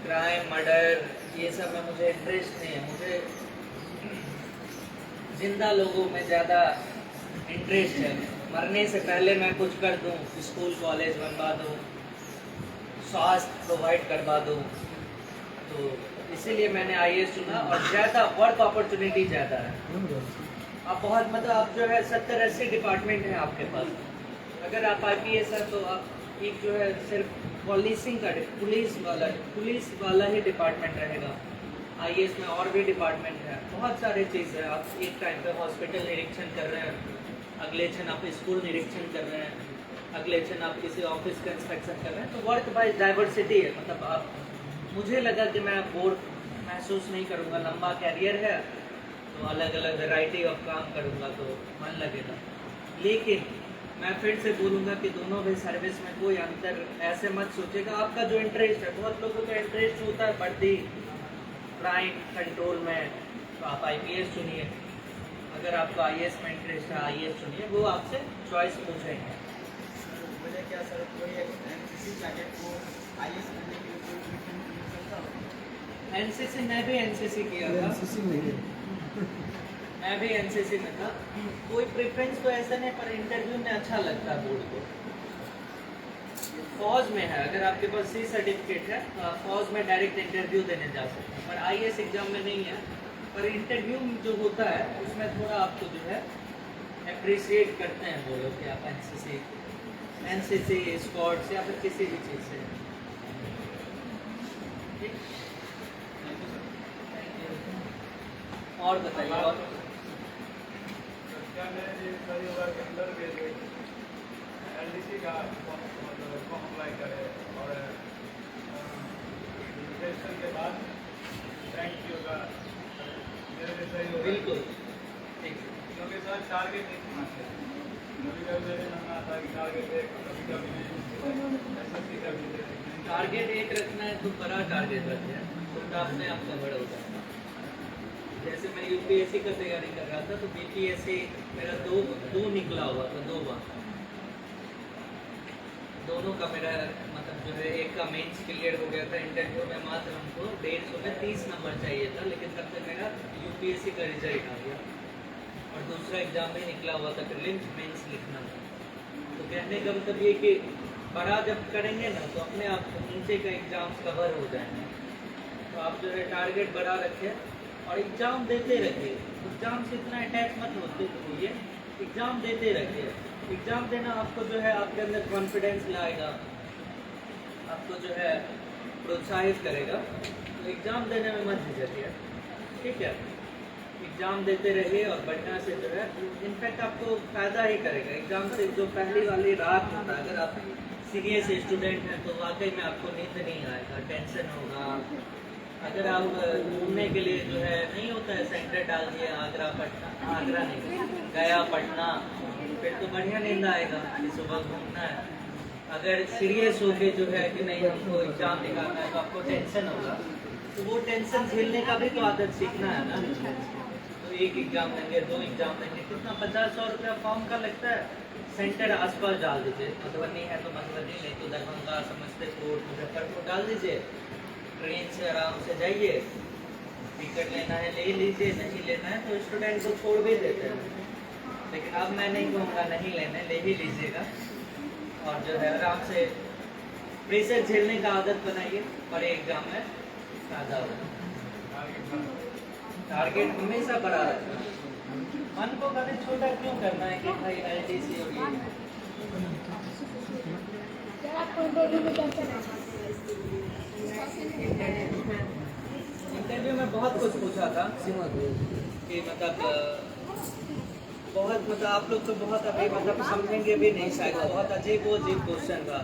Speaker 1: क्राइम, मर्डर, ये सब में मुझे इंटरेस्ट नहीं है। मुझे जिंदा लोगों में ज़्यादा इंटरेस्ट है। मरने से पहले मैं कुछ कर दूं, स्कूल कॉलेज बनवा दूं, स्वास्थ्य प्रोवाइड करवा दूं, तो इसीलिए मैंने IAS चुना। और ज़्यादा वर्क अपॉर्चुनिटी ज़्यादा है। आप बहुत मतलब आप जो है 70-80 डिपार्टमेंट हैं आपके पास। अगर आप IPS है तो आप एक जो है सिर्फ पॉलिसिंग का पुलिस वाला ही डिपार्टमेंट रहेगा। IAS में और भी डिपार्टमेंट है, बहुत सारे चीज़ है। आप एक टाइम पे हॉस्पिटल निरीक्षण कर रहे हैं, अगले क्षण आप स्कूल निरीक्षण कर रहे हैं, अगले क्षण आप किसी ऑफिस का इंस्पेक्शन कर रहे हैं। तो वर्क बाय डाइवर्सिटी है। मतलब आप, मुझे लगा कि मैं बोर महसूस नहीं करूँगा, लंबा कैरियर है तो अलग अलग वैरायटी ऑफ काम करूँगा तो मन लगेगा। लेकिन मैं फिर से बोलूँगा कि दोनों भी सर्विस में कोई अंतर ऐसे मत सोचेगा। आपका जो इंटरेस्ट है, बहुत लोगों का इंटरेस्ट होता है बढ़ती क्राइम कंट्रोल में, तो आप IPS चुनिए। अगर आपको IAS में इंटरेस्ट है, IAS चुनिए, वो आपसे चॉइस पूछेंगे।
Speaker 3: मुझे क्या सर कोई किसी कैडेट को IAS करने के लिए कोई प्रेफरेंस मिल सकता हो?
Speaker 1: NCC मैं भी NCC किया था। मैं भी NCC में था। कोई प्रेफरेंस तो ऐसा नहीं, पर इंटरव्यू में अच्छा लगता है बोर्ड को। फौज में है, अगर आपके पास C सर्टिफिकेट है तो आप फौज में डायरेक्ट इंटरव्यू देने जा सकते हैं, पर IAS एग्जाम में नहीं है। पर इंटरव्यू जो होता है उसमें थोड़ा आपको जो है अप्रिशिएट करते हैं वो लोग कि आप NCC एनसीसी, स्पोर्ट्स या फिर किसी भी चीज़ से। ठीक, और बताइए। और
Speaker 6: कक्षा में ये सही होगा कि अंदर के एलडीसी का फॉर्म अप्लाई करें और रजिस्ट्रेशन के बाद बैंक की होगा मेरे लिए सही होगा।
Speaker 1: बिल्कुल ठीक है।
Speaker 6: क्योंकि सर टारगेट नहीं होना चाहिए। कभी कभी मेरे मन में आता है कि टारगेट है, कभी कभी नहीं, एसएससी का भी है।
Speaker 1: टारगेट एक रखना है तो बड़ा टारगेट रखना है, तो अपने आप का बड़ा हो जाता है। जैसे मैं यूपीएससी का तैयारी कर रहा था तो बीपीएससी मेरा दो निकला हुआ था, 2 बार। दोनों का मेरा मतलब जो है, एक का मेंस क्लियर हो गया था, इंटरव्यू में मात्र हमको 150 में 30 नंबर चाहिए था, लेकिन तब तक मेरा यूपीएससी का रिजल्ट आ गया। और दूसरा एग्जाम में निकला हुआ था, प्रीलिम्स मेंस लिखना था। तो कहने का मतलब ये कि बड़ा जब करेंगे ना तो अपने आप नीचे का एग्जाम्स कवर हो जाएंगे। तो आप जो है टारगेट बड़ा रखें और एग्ज़ाम देते रहिए। एग्ज़ाम से इतना अटैच मत होते होइए, एग्ज़ाम देते रहिए। एग्ज़ाम देना आपको जो है आपके अंदर कॉन्फिडेंस लाएगा, आपको जो है प्रोत्साहित करेगा। तो एग्ज़ाम देने में मत झिझकिए, ठीक है। एग्ज़ाम देते रहिए और बढ़िया से जो है, इनफैक्ट आपको फ़ायदा ही करेगा। एग्ज़ाम से जो पहली वाली रात होता है, अगर आप सीरियस स्टूडेंट हैं तो वाकई में आपको नींद नहीं आएगा, टेंशन होगा। अगर आप घूमने के लिए जो है नहीं होता है, सेंटर डाल दिए आगरा पटना, आगरा नहीं गया पटना, फिर तो बढ़िया नींद आएगा कि सुबह घूमना है। अगर सीरियस हो के जो है कि नहीं हमको एग्ज़ाम निकालना है तो आपको टेंशन होगा, तो वो टेंशन झेलने का भी तो आदत सीखना है ना। तो 1 एग्ज़ाम देंगे, 2 एग्ज़ाम देंगे, कितना 50-100 रुपया फॉर्म का लगता है। सेंटर आसपास डाल दीजिए, मधुबनी है तो मधुबनी, नहीं तो दरभंगा, समस्तीपुर, मुजफ्फरपुर डाल दीजिए। ट्रेन से आराम से जाइए, टिकट लेना है ले लीजिए, नहीं लेना है तो स्टूडेंट को छोड़ भी देते हैं। लेकिन अब मैं नहीं कहूँगा नहीं लेने, ले ही लीजिएगा। और जो है आराम से प्रेशर झेलने का आदत बनाइए, बड़े एग्जाम में फ़ायदा होगा। टारगेट हमेशा बड़ा रखना, मन को कभी छोटा क्यों करना है कि भाई एलडीसी और ये। इंटरव्यू में बहुत कुछ पूछा था कि मतलब बहुत आप लोग तो बहुत अभी मतलब समझेंगे भी नहीं शायद, बहुत अजीब क्वेश्चन था।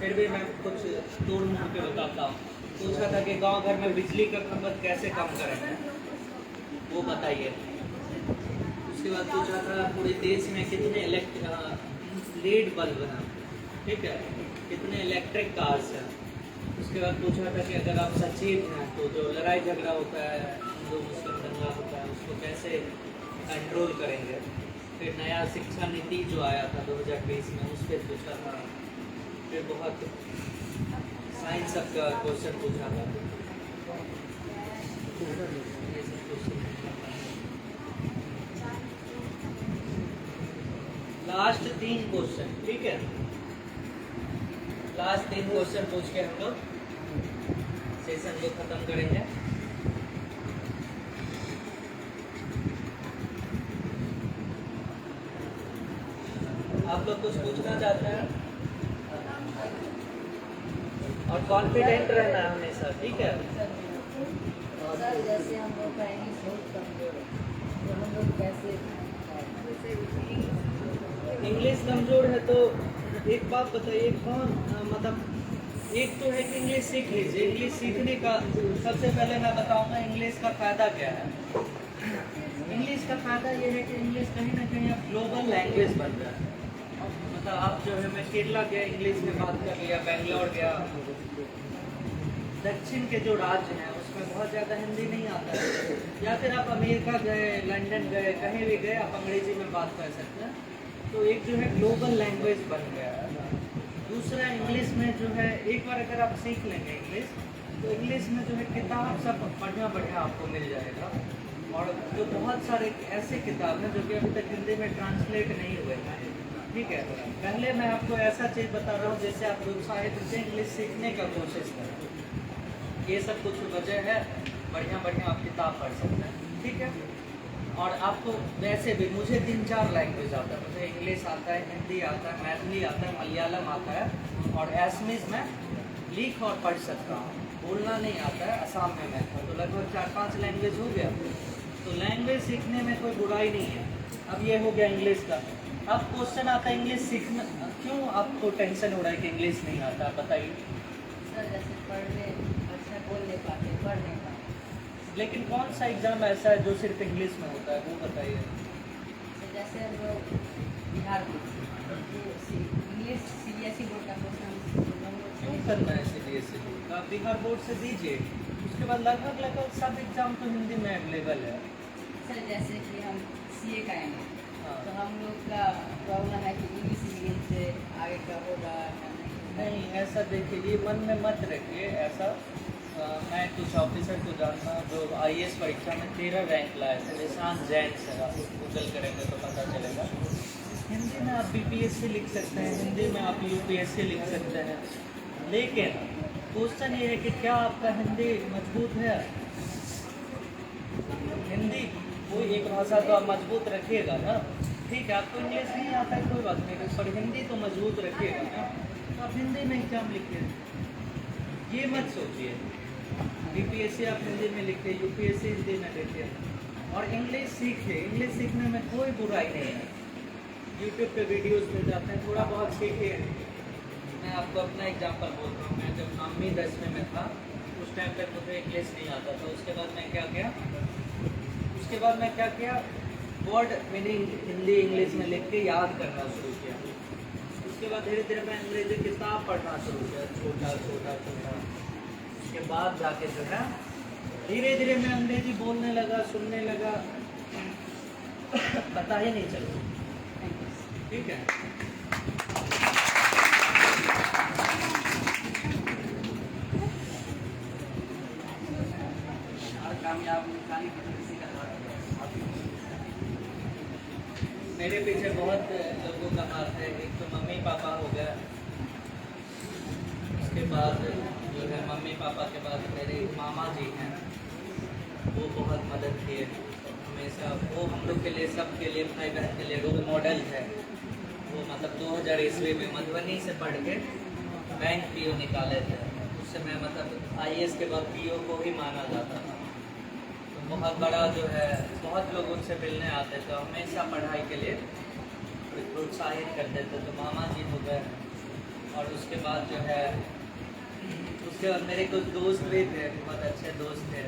Speaker 1: फिर भी मैं कुछ तोड़ मोड़ के बताता हूँ। पूछा था कि गांव घर में बिजली का खपत कैसे कम करेंगे, वो बताइए। उसके बाद पूछा था पूरे देश में कितने लीड बल्ब बना, ठीक है, कितने इलेक्ट्रिक कार्स हैं। उसके बाद पूछा था कि अगर आप सचेत हैं तो जो लड़ाई झगड़ा होता है, हिंदू मुस्लिम दंगा होता है, उसको कैसे कंट्रोल करेंगे। फिर नया शिक्षा नीति जो आया था 2020 में, उस पर पूछा था। फिर बहुत साइंस सब का क्वेश्चन पूछा था। लास्ट 3 क्वेश्चन, ठीक है, लास्ट 3 क्वेश्चन पूछ के हम लोग सेशन को खत्म करेंगे। आप लोग कुछ पूछना चाहते हैं और कॉन्फिडेंट रहना है हमेशा, ठीक है।
Speaker 4: सर जैसे हम लोग का इंग्लिश बहुत कमजोर है, तो हम लोग कैसे
Speaker 1: इंग्लिश कमजोर है तो एक बात बताइए, कौन मतलब एक तो है कि इंग्लिश सीख लीजिए। इंग्लिश सीखने का सबसे पहले मैं बताऊंगा इंग्लिश का फ़ायदा क्या है। इंग्लिश का फ़ायदा ये है कि इंग्लिश कहीं ना कहीं अब ग्लोबल लैंग्वेज बन रहा है। मतलब आप जो है, मैं केरला गया इंग्लिश में बात कर लिया, बेंगलोर गया, दक्षिण के जो राज्य हैं उसमें बहुत ज़्यादा हिंदी नहीं आता है। या फिर आप अमेरिका गए, लंदन गए, कहीं भी गए, आप अंग्रेजी में बात कर सकते हैं। तो एक जो है ग्लोबल लैंग्वेज बन गया है। दूसरा इंग्लिश में जो है, एक बार अगर आप सीख लेंगे इंग्लिश, तो इंग्लिश में जो है किताब सब बढ़िया बढ़िया आपको मिल जाएगा। और जो बहुत सारे ऐसे किताब हैं जो कि अभी तक हिंदी में ट्रांसलेट नहीं हुए हैं, ठीक है। पहले मैं आपको ऐसा चीज़ बता रहा हूँ जिससे आप उत्साहित से इंग्लिश सीखने का कोशिश करें। ये सब कुछ वजह है, बढ़िया बढ़िया आप किताब पढ़ सकते हैं, ठीक है। और आपको वैसे भी मुझे 3-4 लैंग्वेज आता है। मुझे इंग्लिश आता है, हिंदी आता है, मैथिली आता है, मलयालम आता है और असमीज में लिख और पढ़ सकता हूँ। बोलना नहीं आता है, असम में मैं था, तो लगभग 4-5 लैंग्वेज हो गया। तो लैंग्वेज सीखने में कोई बुराई नहीं है। अब ये हो गया इंग्लिश का। अब क्वेश्चन आता है इंग्लिश सीखना, क्यों आपको टेंशन हो रहा है कि इंग्लिश नहीं आता, आप बताइए।
Speaker 4: सर जैसे पढ़ने अच्छा बोल नहीं पाते, पढ़ नहीं पाते।
Speaker 1: लेकिन कौन सा एग्ज़ाम ऐसा है जो सिर्फ इंग्लिश में होता है, वो बताइए।
Speaker 4: तो जैसे हम लोग बिहार में इंग्लिश CBSE बोर्ड का क्वेश्चन
Speaker 1: क्यों करना है CBSE बोर्ड का? आप बिहार बोर्ड से दीजिए, उसके बाद लगभग सब एग्ज़ाम तो हिंदी में अवेलेबल है।
Speaker 4: सर जैसे कि हम CA का हैं,
Speaker 1: हाँ।
Speaker 4: तो हम लोग का प्रॉब्लम है कि इंग्लिश मीडियम से आगे का होगा या
Speaker 1: नहीं, ऐसा देखिए, ये मन में मत रखिए ऐसा। मैं कुछ ऑफिसर को जानता हूँ जो IAS परीक्षा में 13 रैंक लाए थे, निशान जैन से। आप गूगल करेंगे तो पता चलेगा। हिंदी में आप BPSC लिख सकते हैं, हिंदी में आप UPSC लिख सकते हैं, लेकिन क्वेश्चन ये है कि क्या आपका हिंदी मजबूत है। हिंदी कोई एक भाषा तो आप मजबूत रखिएगा ना। ठीक है, आपको इंग्लिश नहीं आता है कोई बात नहीं, पर हिंदी तो मजबूत रखिएगा ना। तो आप हिंदी में एग्जाम लिखिए, ये मत सोचिए। BPSC आप हिंदी में लिखिए, UPSC हिंदी में लिखिए और इंग्लिश सीखिए। इंग्लिश सीखने में कोई बुराई नहीं है। यूट्यूब पे वीडियोस मिल जाते हैं, थोड़ा बहुत सीखिए। मैं आपको अपना एग्जाम्पल बोल रहा हूँ। मैं जब 9वीं 10वीं में था, उस टाइम तक मुझे इंग्लिश नहीं आता था। उसके बाद मैं क्या किया, वर्ड मीनिंग हिंदी इंग्लिश में लिख के याद करना शुरू किया। उसके बाद धीरे धीरे मैं अंग्रेजी किताब पढ़ना शुरू किया, छोटा। उसके बाद जाके जो है धीरे धीरे मैं अंग्रेजी बोलने लगा, सुनने लगा, पता ही नहीं चला। ठीक है। मेरे पीछे बहुत लोगों का हाथ है। एक तो मम्मी पापा हो गया, उसके बाद जो है मम्मी पापा के बाद मेरे मामा जी हैं, वो बहुत मदद किए हमेशा। वो हम लोग के लिए, सबके लिए, भाई बहन के लिए रोल मॉडल है। वो मतलब 2000 ईस्वी में मधुबनी से पढ़ के बैंक PO निकाले थे। उस समय मतलब IAS के बाद PO को ही माना जाता था। तो बहुत बड़ा जो है, बहुत लोग उनसे मिलने आते थे, हमेशा पढ़ाई के लिए प्रोत्साहित करते थे। तो मामा जी हो गए। और उसके बाद जो है, उसके बाद मेरे कुछ दोस्त भी थे, बहुत अच्छे दोस्त थे।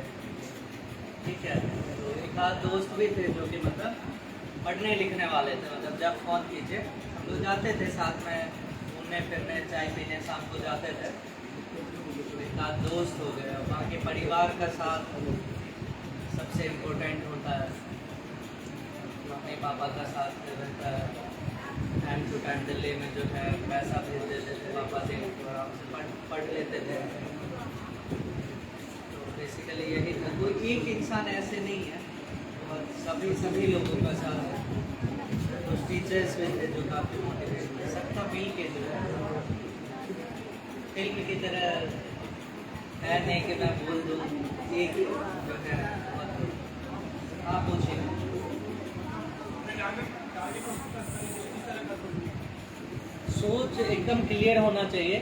Speaker 1: ठीक है, तो एक आध दोस्त भी थे जो कि मतलब पढ़ने लिखने वाले थे। मतलब जब फ़ोन कीजिए, हम लोग जाते थे साथ में घूमने फिरने, चाय पीने, शाम को जाते थे। तो एक आध दोस्त हो गए। बाकी परिवार का साथ सबसे इम्पोर्टेंट होता है। मम्मी पापा का साथ रहता है। टाइम टू टाइम दिल्ली में जो है पैसा भेज देते थे पापा से, आराम से पढ़ लेते थे। तो बेसिकली यही था। कोई एक इंसान ऐसे नहीं है, बहुत सभी लोगों का साथ है। कुछ टीचर्स भी थे जो काफ़ी मोटिवेट थे। सबका मिल के जो है फिल्म की तरह है, नहीं कि मैं बोल दूँ, एक जो है आप पूछिए। सोच एकदम क्लियर होना चाहिए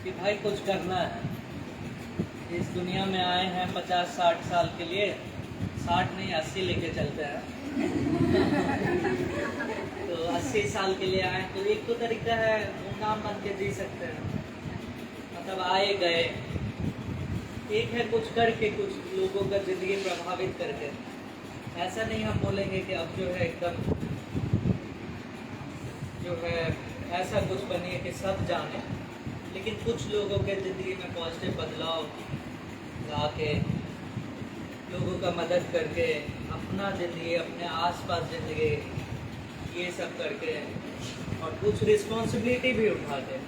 Speaker 1: कि भाई कुछ करना है। इस दुनिया में आए हैं 50-60 साल के लिए, 60 नहीं 80 लेके चलते हैं। तो 80 साल के लिए आए तो एक तो तरीका है, गुमनाम बन के जी सकते हैं, मतलब आए गए। एक है कुछ करके, कुछ लोगों का ज़िंदगी प्रभावित करके। ऐसा नहीं हम बोलेंगे कि अब जो है एकदम जो है ऐसा कुछ बनिए कि सब जाने, लेकिन कुछ लोगों के ज़िंदगी में पॉजिटिव बदलाव ला के, लोगों का मदद करके, अपना ज़िंदगी, अपने आसपास ज़िंदगी, ये सब करके, और कुछ रिस्पॉन्सिबिलिटी भी उठा के।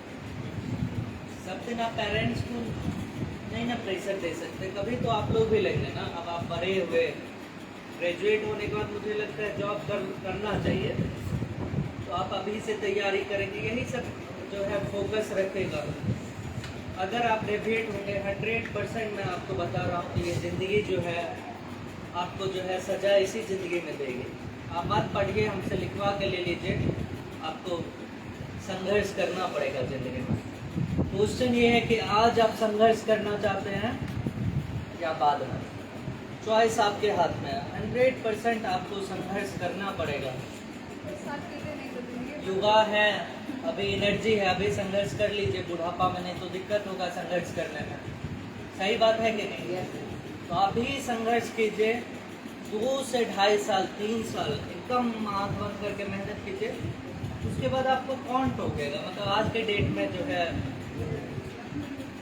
Speaker 1: सब दिन आप पेरेंट्स को नहीं ना प्रेशर दे सकते, कभी तो आप लोग भी लेंगे ना। अब आप बड़े हुए, ग्रेजुएट होने के बाद मुझे लगता है जॉब करना चाहिए, तो आप अभी से तैयारी करेंगे, यही सब जो है फोकस रखेगा। अगर आप ग्रेजुएट होंगे 100% मैं आपको बता रहा हूँ कि ये ज़िंदगी जो है आपको जो है सजा इसी ज़िंदगी में देगी। आप मत पढ़िए, हमसे लिखवा के ले लीजिए, आपको संघर्ष करना पड़ेगा ज़िंदगी में। क्वेश्चन ये है कि आज आप संघर्ष करना चाहते हैं या बाद में, चॉइस आपके हाथ में है। 100% आपको संघर्ष करना पड़ेगा। युवा है, अभी एनर्जी है, अभी संघर्ष कर लीजिए, बुढ़ापा में नहीं तो दिक्कत होगा संघर्ष करने में। सही बात है कि नहीं? तो अभी संघर्ष कीजिए, 2 से 2.5 साल 3 साल एकदम आँख बंद करके मेहनत कीजिए, उसके बाद आपको कौन टोकेगा। मतलब आज के डेट में जो है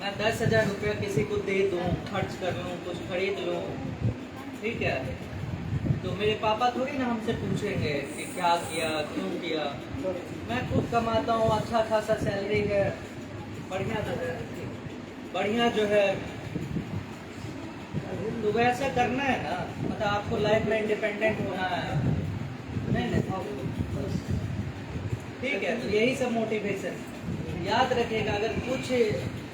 Speaker 1: मैं 10,000 रुपया किसी को दे दूँ, खर्च कर लूँ, कुछ खरीद लूँ, ठीक है, तो मेरे पापा थोड़ी ना हमसे पूछेंगे कि क्या किया, क्यों किया। मैं खुद कमाता हूँ, अच्छा खासा सैलरी है, बढ़िया जो है, तो वैसा करना है ना। मतलब आपको लाइफ में इंडिपेंडेंट होना है, नहीं ठीक है। तो यही सब मोटिवेशन याद रखिएगा। अगर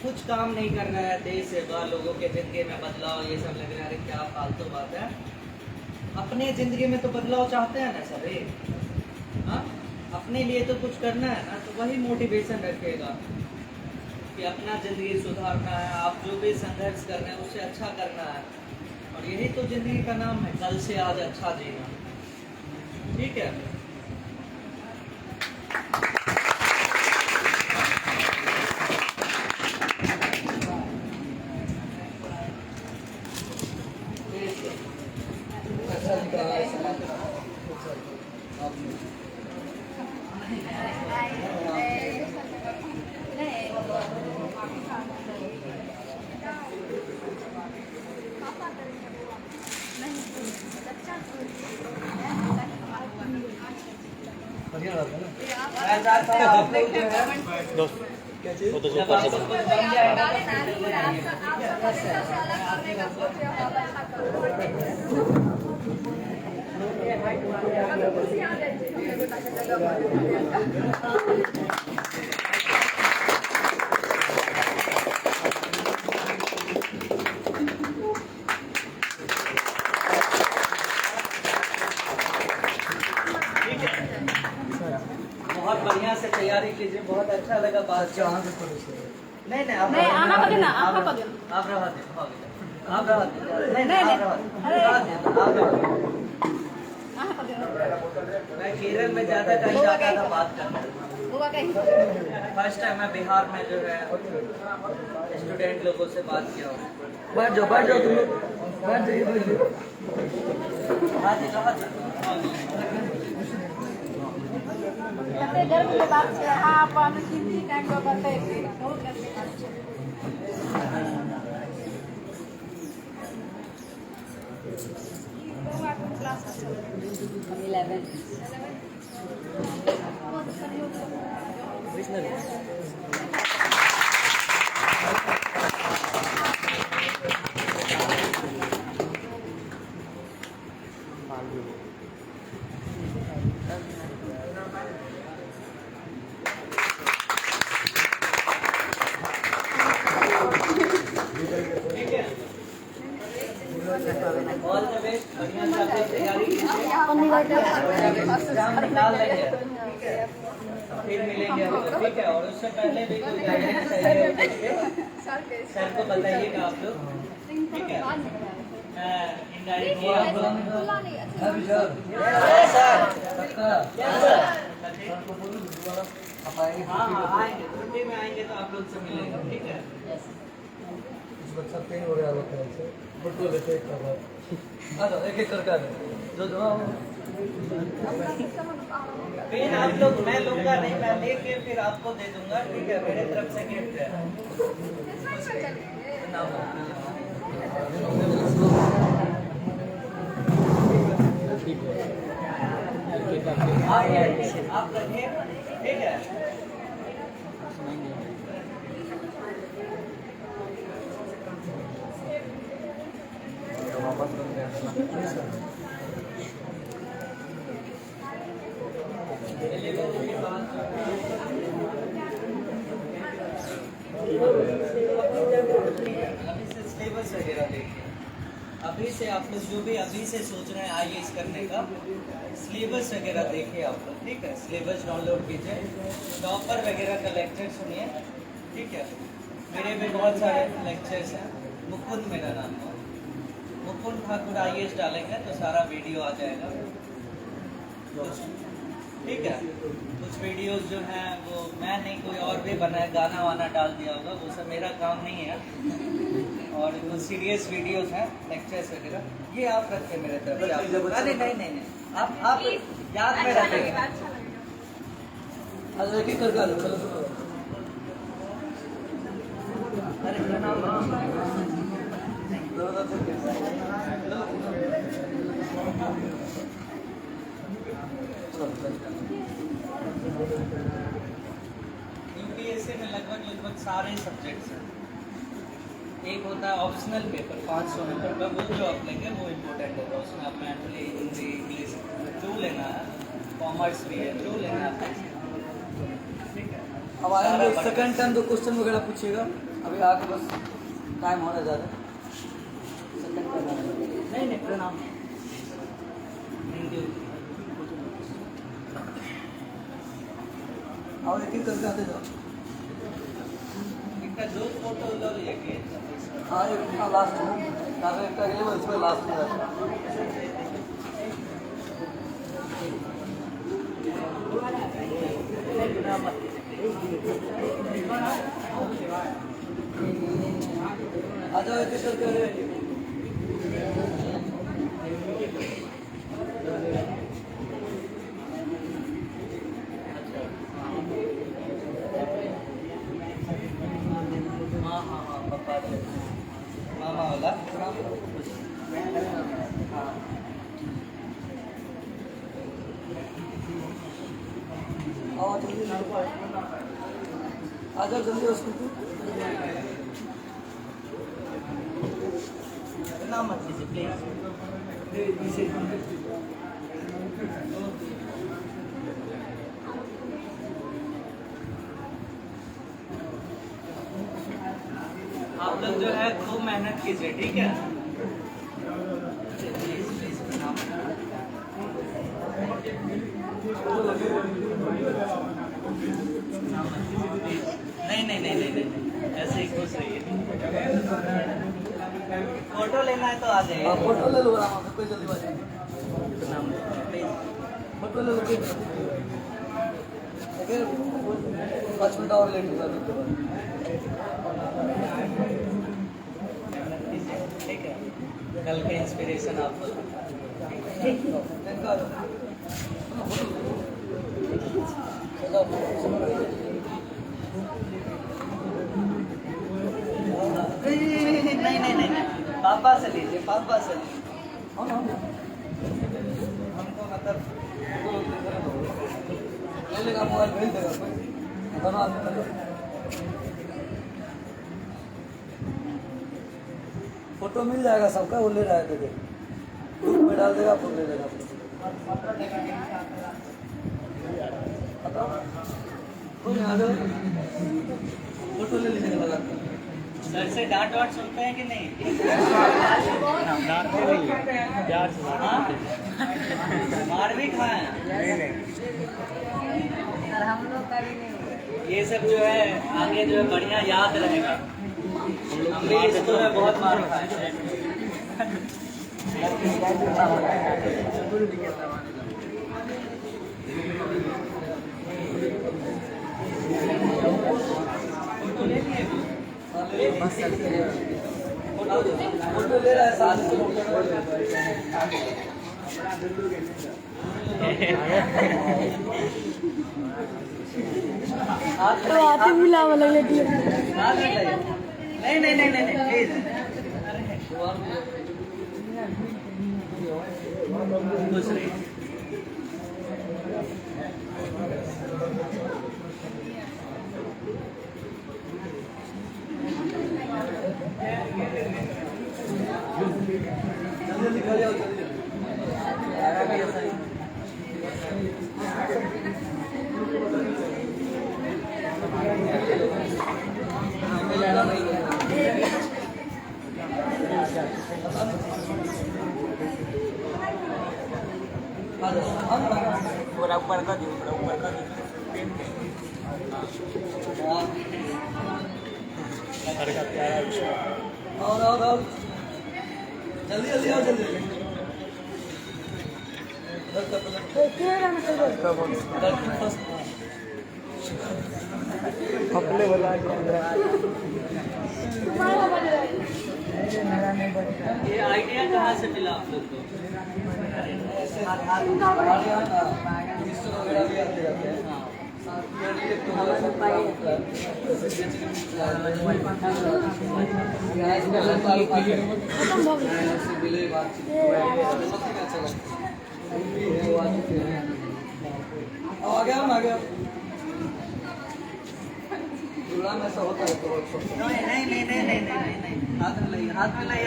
Speaker 1: कुछ काम नहीं करना है, देश सेवा, लोगों के ज़िंदगी में बदलाव, ये सब लग रहा है क्या फालतू बात है। अपने ज़िंदगी में तो बदलाव चाहते हैं ना सभी, हाँ, अपने लिए तो कुछ करना है ना। तो वही मोटिवेशन रखिएगा कि अपना ज़िंदगी सुधारना है, आप जो भी संघर्ष कर रहे हैं उससे अच्छा करना है। और यही तो ज़िंदगी का नाम है, कल से आज अच्छा जीना, ठीक है। बढ़िया बात है ना। मैं चाहता हूँ आप लोग जो है क्या चीज़ जब आपको कुछ बन जाएगा बहुत बढ़िया से तैयारी कीजिए। बहुत अच्छा लगा बात। नहीं नहीं, आप
Speaker 5: आना पड़े ना, आपका पड़े।
Speaker 1: आप रहा दे, आप रहा दे, नहीं आप रहा दे। मैं केरल में ज़्यादा टाइम जाता था बात करने। फर्स्ट टाइम मैं बिहार में जो है स्टूडेंट लोगों से बात किया हूँ। बैठ जाओ तुम लोग, बैठ जाइए।
Speaker 5: कते गर्व के बात छै, अहाँ अपन कीमती टाइम को बतेबै, बहुत गर्व के बात छै। बौआ कोन क्लास में छै?
Speaker 4: 11
Speaker 1: ऑल द बेस्ट। बढ़िया से आप तैयारी कीजिए, एग्जाम निकाल लेंगे, ठीक है, फिर मिलेंगे हम लोग, ठीक है। और उससे पहले भी कोई गाइडेंस चाहिए हो तो सर को बताइएगा आप लोग, ठीक है। इनडायरेक्टली आप हाँ आएंगे, छुट्टी में आएंगे तो आप लोग से मिलेंगे, ठीक है। बच्चा पेन हो रहा है से फोटो लेते एक एक करके जो पेन आप लोग, मैं लूंगा नहीं, मैं लेके फिर आपको दे दूंगा, ठीक है। मेरे तरफ से गिफ्ट है। आप रखिए, ठीक है। सिलेबस वगैरह देखिए, अभी से आप लोग जो भी अभी से सोच रहे हैं IAS करने का, सिलेबस वगैरह देखिए आप लोग, ठीक है। सिलेबस डाउनलोड कीजिए, टॉपर वगैरह का लेक्चर सुनिए, ठीक है। मेरे भी बहुत सारे लेक्चर्स हैं। मुकुंद मेरा नाम है, मुकुंद ठाकुर IAS डालेंगे तो सारा वीडियो आ जाएगा, ठीक है। कुछ वीडियोस जो हैं वो मैं नहीं, कोई और भी बनाए, गाना वाना डाल दिया होगा, वो सब मेरा काम नहीं है। और कुछ सीरियस वीडियोस हैं, लेक्चर्स वगैरह, ये आप रखें मेरे तरफ से। अरे नहीं, आप याद में रखेंगे।
Speaker 2: आज एक कर लो, चलो
Speaker 1: अरे प्रणाम। UPSC में लगभग सारे सब्जेक्ट्स हैं। एक होता है ऑप्शनल पेपर 500 नंबर का, वो जो आप लेंगे वो इम्पोर्टेंट होगा। उसमें आप मैथली, हिंदी, इंग्लिश जो लेना है, कॉमर्स भी है, जो लेना है ठीक है।
Speaker 2: अब आएंगे सेकंड टाइम तो क्वेश्चन वगैरह पूछिएगा, अभी आके बस टाइम होना ज़्यादा। सेकंड टाइम
Speaker 1: नहीं प्रणाम।
Speaker 2: और एक करके आते जाओ।
Speaker 1: इनका दो फोटो लो लेके,
Speaker 2: हाँ एक लास्ट में, ताकि एक अगले वर्ष में लास्ट में रहता आ जाओ एक करके।
Speaker 1: हाँ पापा मामा वाला।
Speaker 2: आओ जल्दी आ जाओ जल्दी उसको।
Speaker 1: नाम मत लीजिए प्लीज। आप लोग जो है खूब मेहनत कीजिए, ठीक है। नहीं, ऐसे ही खुश रहिए। फोटो लेना है तो आ जाइए।
Speaker 2: फोटो ले लो आराम से, कोई जल्दीबाजी नहीं। फोटो ले लो, 5 मिनट और लेट होगा।
Speaker 1: ठीक है, कल के इंस्पिरेशन आपको। नहीं, पापा से लीजिए, पापा से लीजिए। हमको मतलब
Speaker 2: ले लेगा, मोबाइल भेज देगा कोई, दोनों आदमी कर लो। फोटो मिल जाएगा सबका, वो ले रहा है देखिए, ग्रुप में डाल देगा, फोटो ले लेगा। कोई नहीं, आ जाओ, फोटो ले लीजिए लगा के।
Speaker 1: सर से डांट वाट सुनते हैं कि नहीं? हाँ? मार भी खाए हैं।
Speaker 4: और हम लोग का भी नहीं हुआ।
Speaker 1: ये सब जो है आगे जो है बढ़िया याद रहेगा। हम भी इस तो में बहुत मार खाए हैं।
Speaker 2: फोटो ले रहा है साथ
Speaker 5: तो आते बुलावा लगे कि
Speaker 1: नहीं प्लीज। खुश रहिए।
Speaker 2: जल्दी खड़े हो, जल्दी।
Speaker 3: पूरा ऊपर कर दियो, पूरा ऊपर कर दियो।
Speaker 2: और जल्दी जल्दी आओ जल्दी
Speaker 3: अपने बोला
Speaker 1: ये आइडिया कहाँ से मिला आप लोग को?
Speaker 2: वगैरह भी आते रहते हैं आ गया जुड़ा में ऐसा होता है तो
Speaker 1: नहीं हाथ में लाई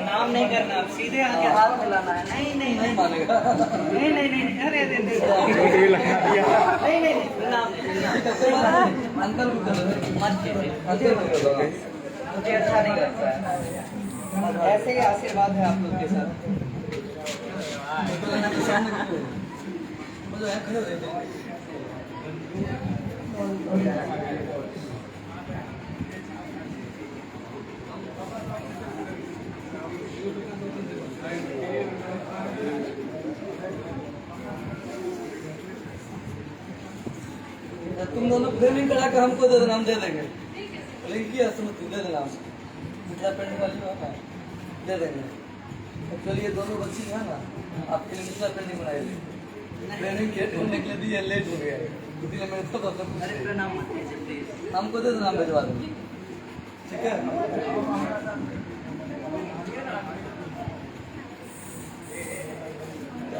Speaker 1: नाम नहीं करना, आप सीधे आके हाथ मिलाना है। नहीं
Speaker 2: मानेगा
Speaker 1: नहीं अरे नहीं नाम
Speaker 2: अंकल को कर
Speaker 1: मत कीजिए, मुझे अच्छा नहीं लगता है। ऐसे ही आशीर्वाद है आप लोग के साथ।
Speaker 2: तुम दोनों फ्रेमिंग करा कर हमको दे देना, हम दे देंगे। लिंक किया तुम दे देना, मिथिला पेंटिंग वाली हो ना, दे देंगे। एक्चुअली ये दोनों बच्ची है ना, आपके लिए मिथिला पेंटिंग बनाई थी। ट्रेनिंग के ढूंढने के लिए भी ये लेट हो गया है, इसलिए मैंने तो
Speaker 1: अरे प्रणाम मत कीजिए प्लीज।
Speaker 2: हमको दे देना, हम भिजवा देंगे, ठीक है।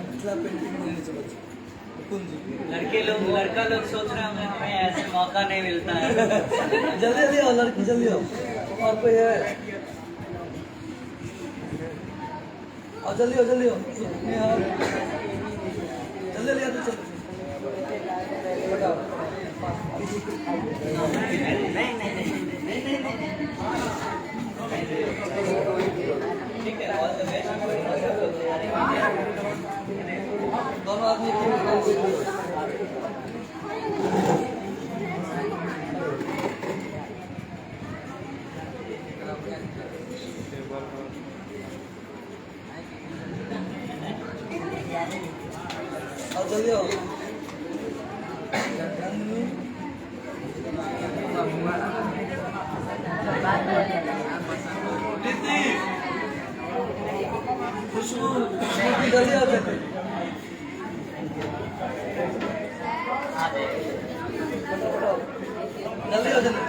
Speaker 2: मिथिला पेंटिंग लेनी चाहिए बच्ची
Speaker 1: लड़का लोग सोच रहे होंगे हमें ऐसे मौका नहीं मिलता है।
Speaker 2: जल्दी जल्दी आओ लड़की, जल्दी आओ। और कोई है? और जल्दी आओ जल्दी आओ, जल्दी आ तो चलो
Speaker 1: ठीक है, ऑल द बेस्ट।
Speaker 2: दोनों आदमी और जल्दी आओ। खुशबू जल्दी आओ जल्दी। जल्दी हो जल्दी।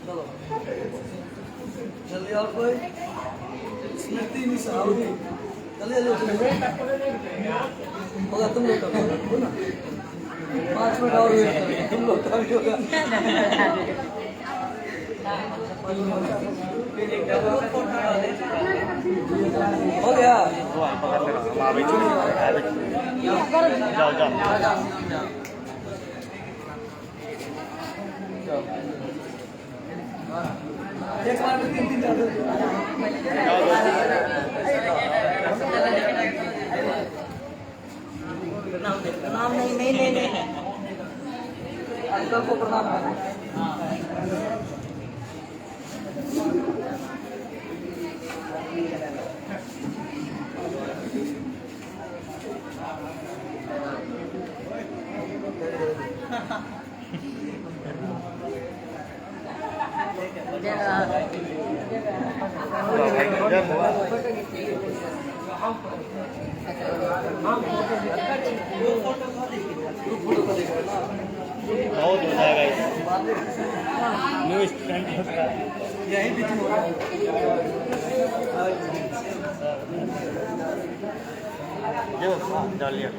Speaker 2: चलो जल्दी और कोई स्मृति निशा होगी, जल्दी जल्दी होगा। तुम लोग का 5 मिनट और वेट करो, तुम लोग का भी होगा। हो गया एक बार में 3
Speaker 1: प्रणाम नहीं
Speaker 2: अंकल को प्रणाम करो।
Speaker 1: जय
Speaker 2: फोटो का देखा ना
Speaker 3: बहुत हो जाएगा न्यू स्टूडेंट होगा
Speaker 2: यही बीच में होगा।
Speaker 3: डालिए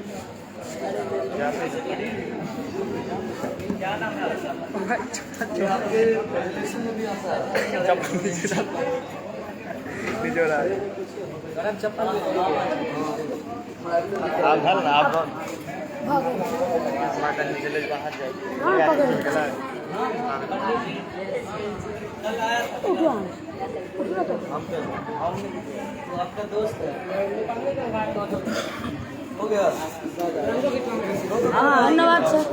Speaker 1: क्या नाम है आपका?
Speaker 2: जो आपके रिलेशन में भी आता है।
Speaker 1: गरम चप्पल
Speaker 3: आप हल ना आप चले बाहर जाए
Speaker 2: आपका दोस्त है हो गया।
Speaker 5: हाँ धन्यवाद सर।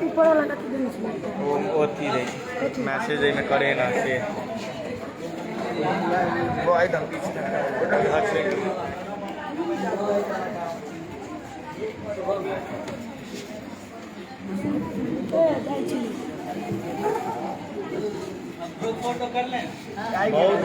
Speaker 5: ऊपर वाला का
Speaker 3: वो थी मैसेज में करे ना से वो एकदम पीछे
Speaker 1: फोटो कर लें।
Speaker 3: बहुत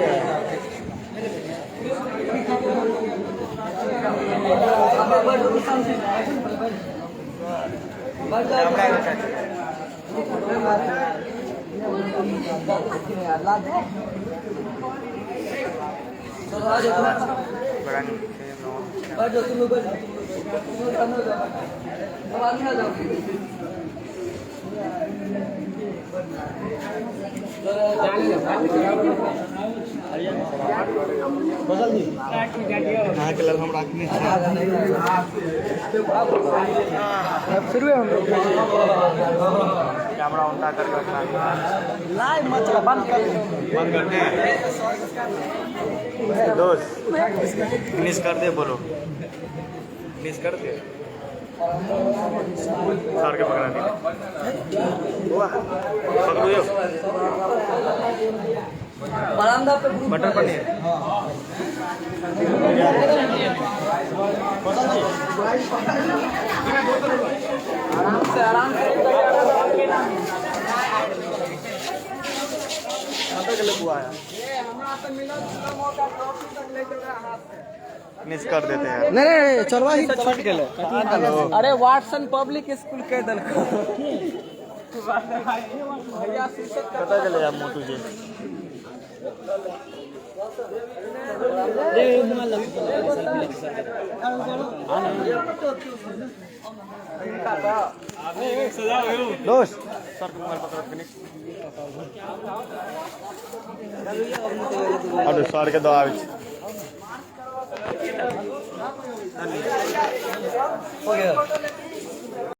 Speaker 3: यहाँ के लग हम रखने कैमरा उल्टा करके लाइव मतलब बंद करते हैं दोस्त फिनिश कर दे बोलो फिनिश कर दे सर के पकड़ा दे पकड़ो
Speaker 2: बरामदा पे
Speaker 3: बटर पनीर
Speaker 2: आराम से
Speaker 3: मिस कर देते हैं
Speaker 2: नहीं चलवा ही छूट गए।
Speaker 1: अरे वाटसन पब्लिक स्कूल के दल
Speaker 3: पता चलेगा मोटू जी दोस्त सर को मोबाइल पकड़ फिनिश अरे सर के दो आवे
Speaker 2: हो गया।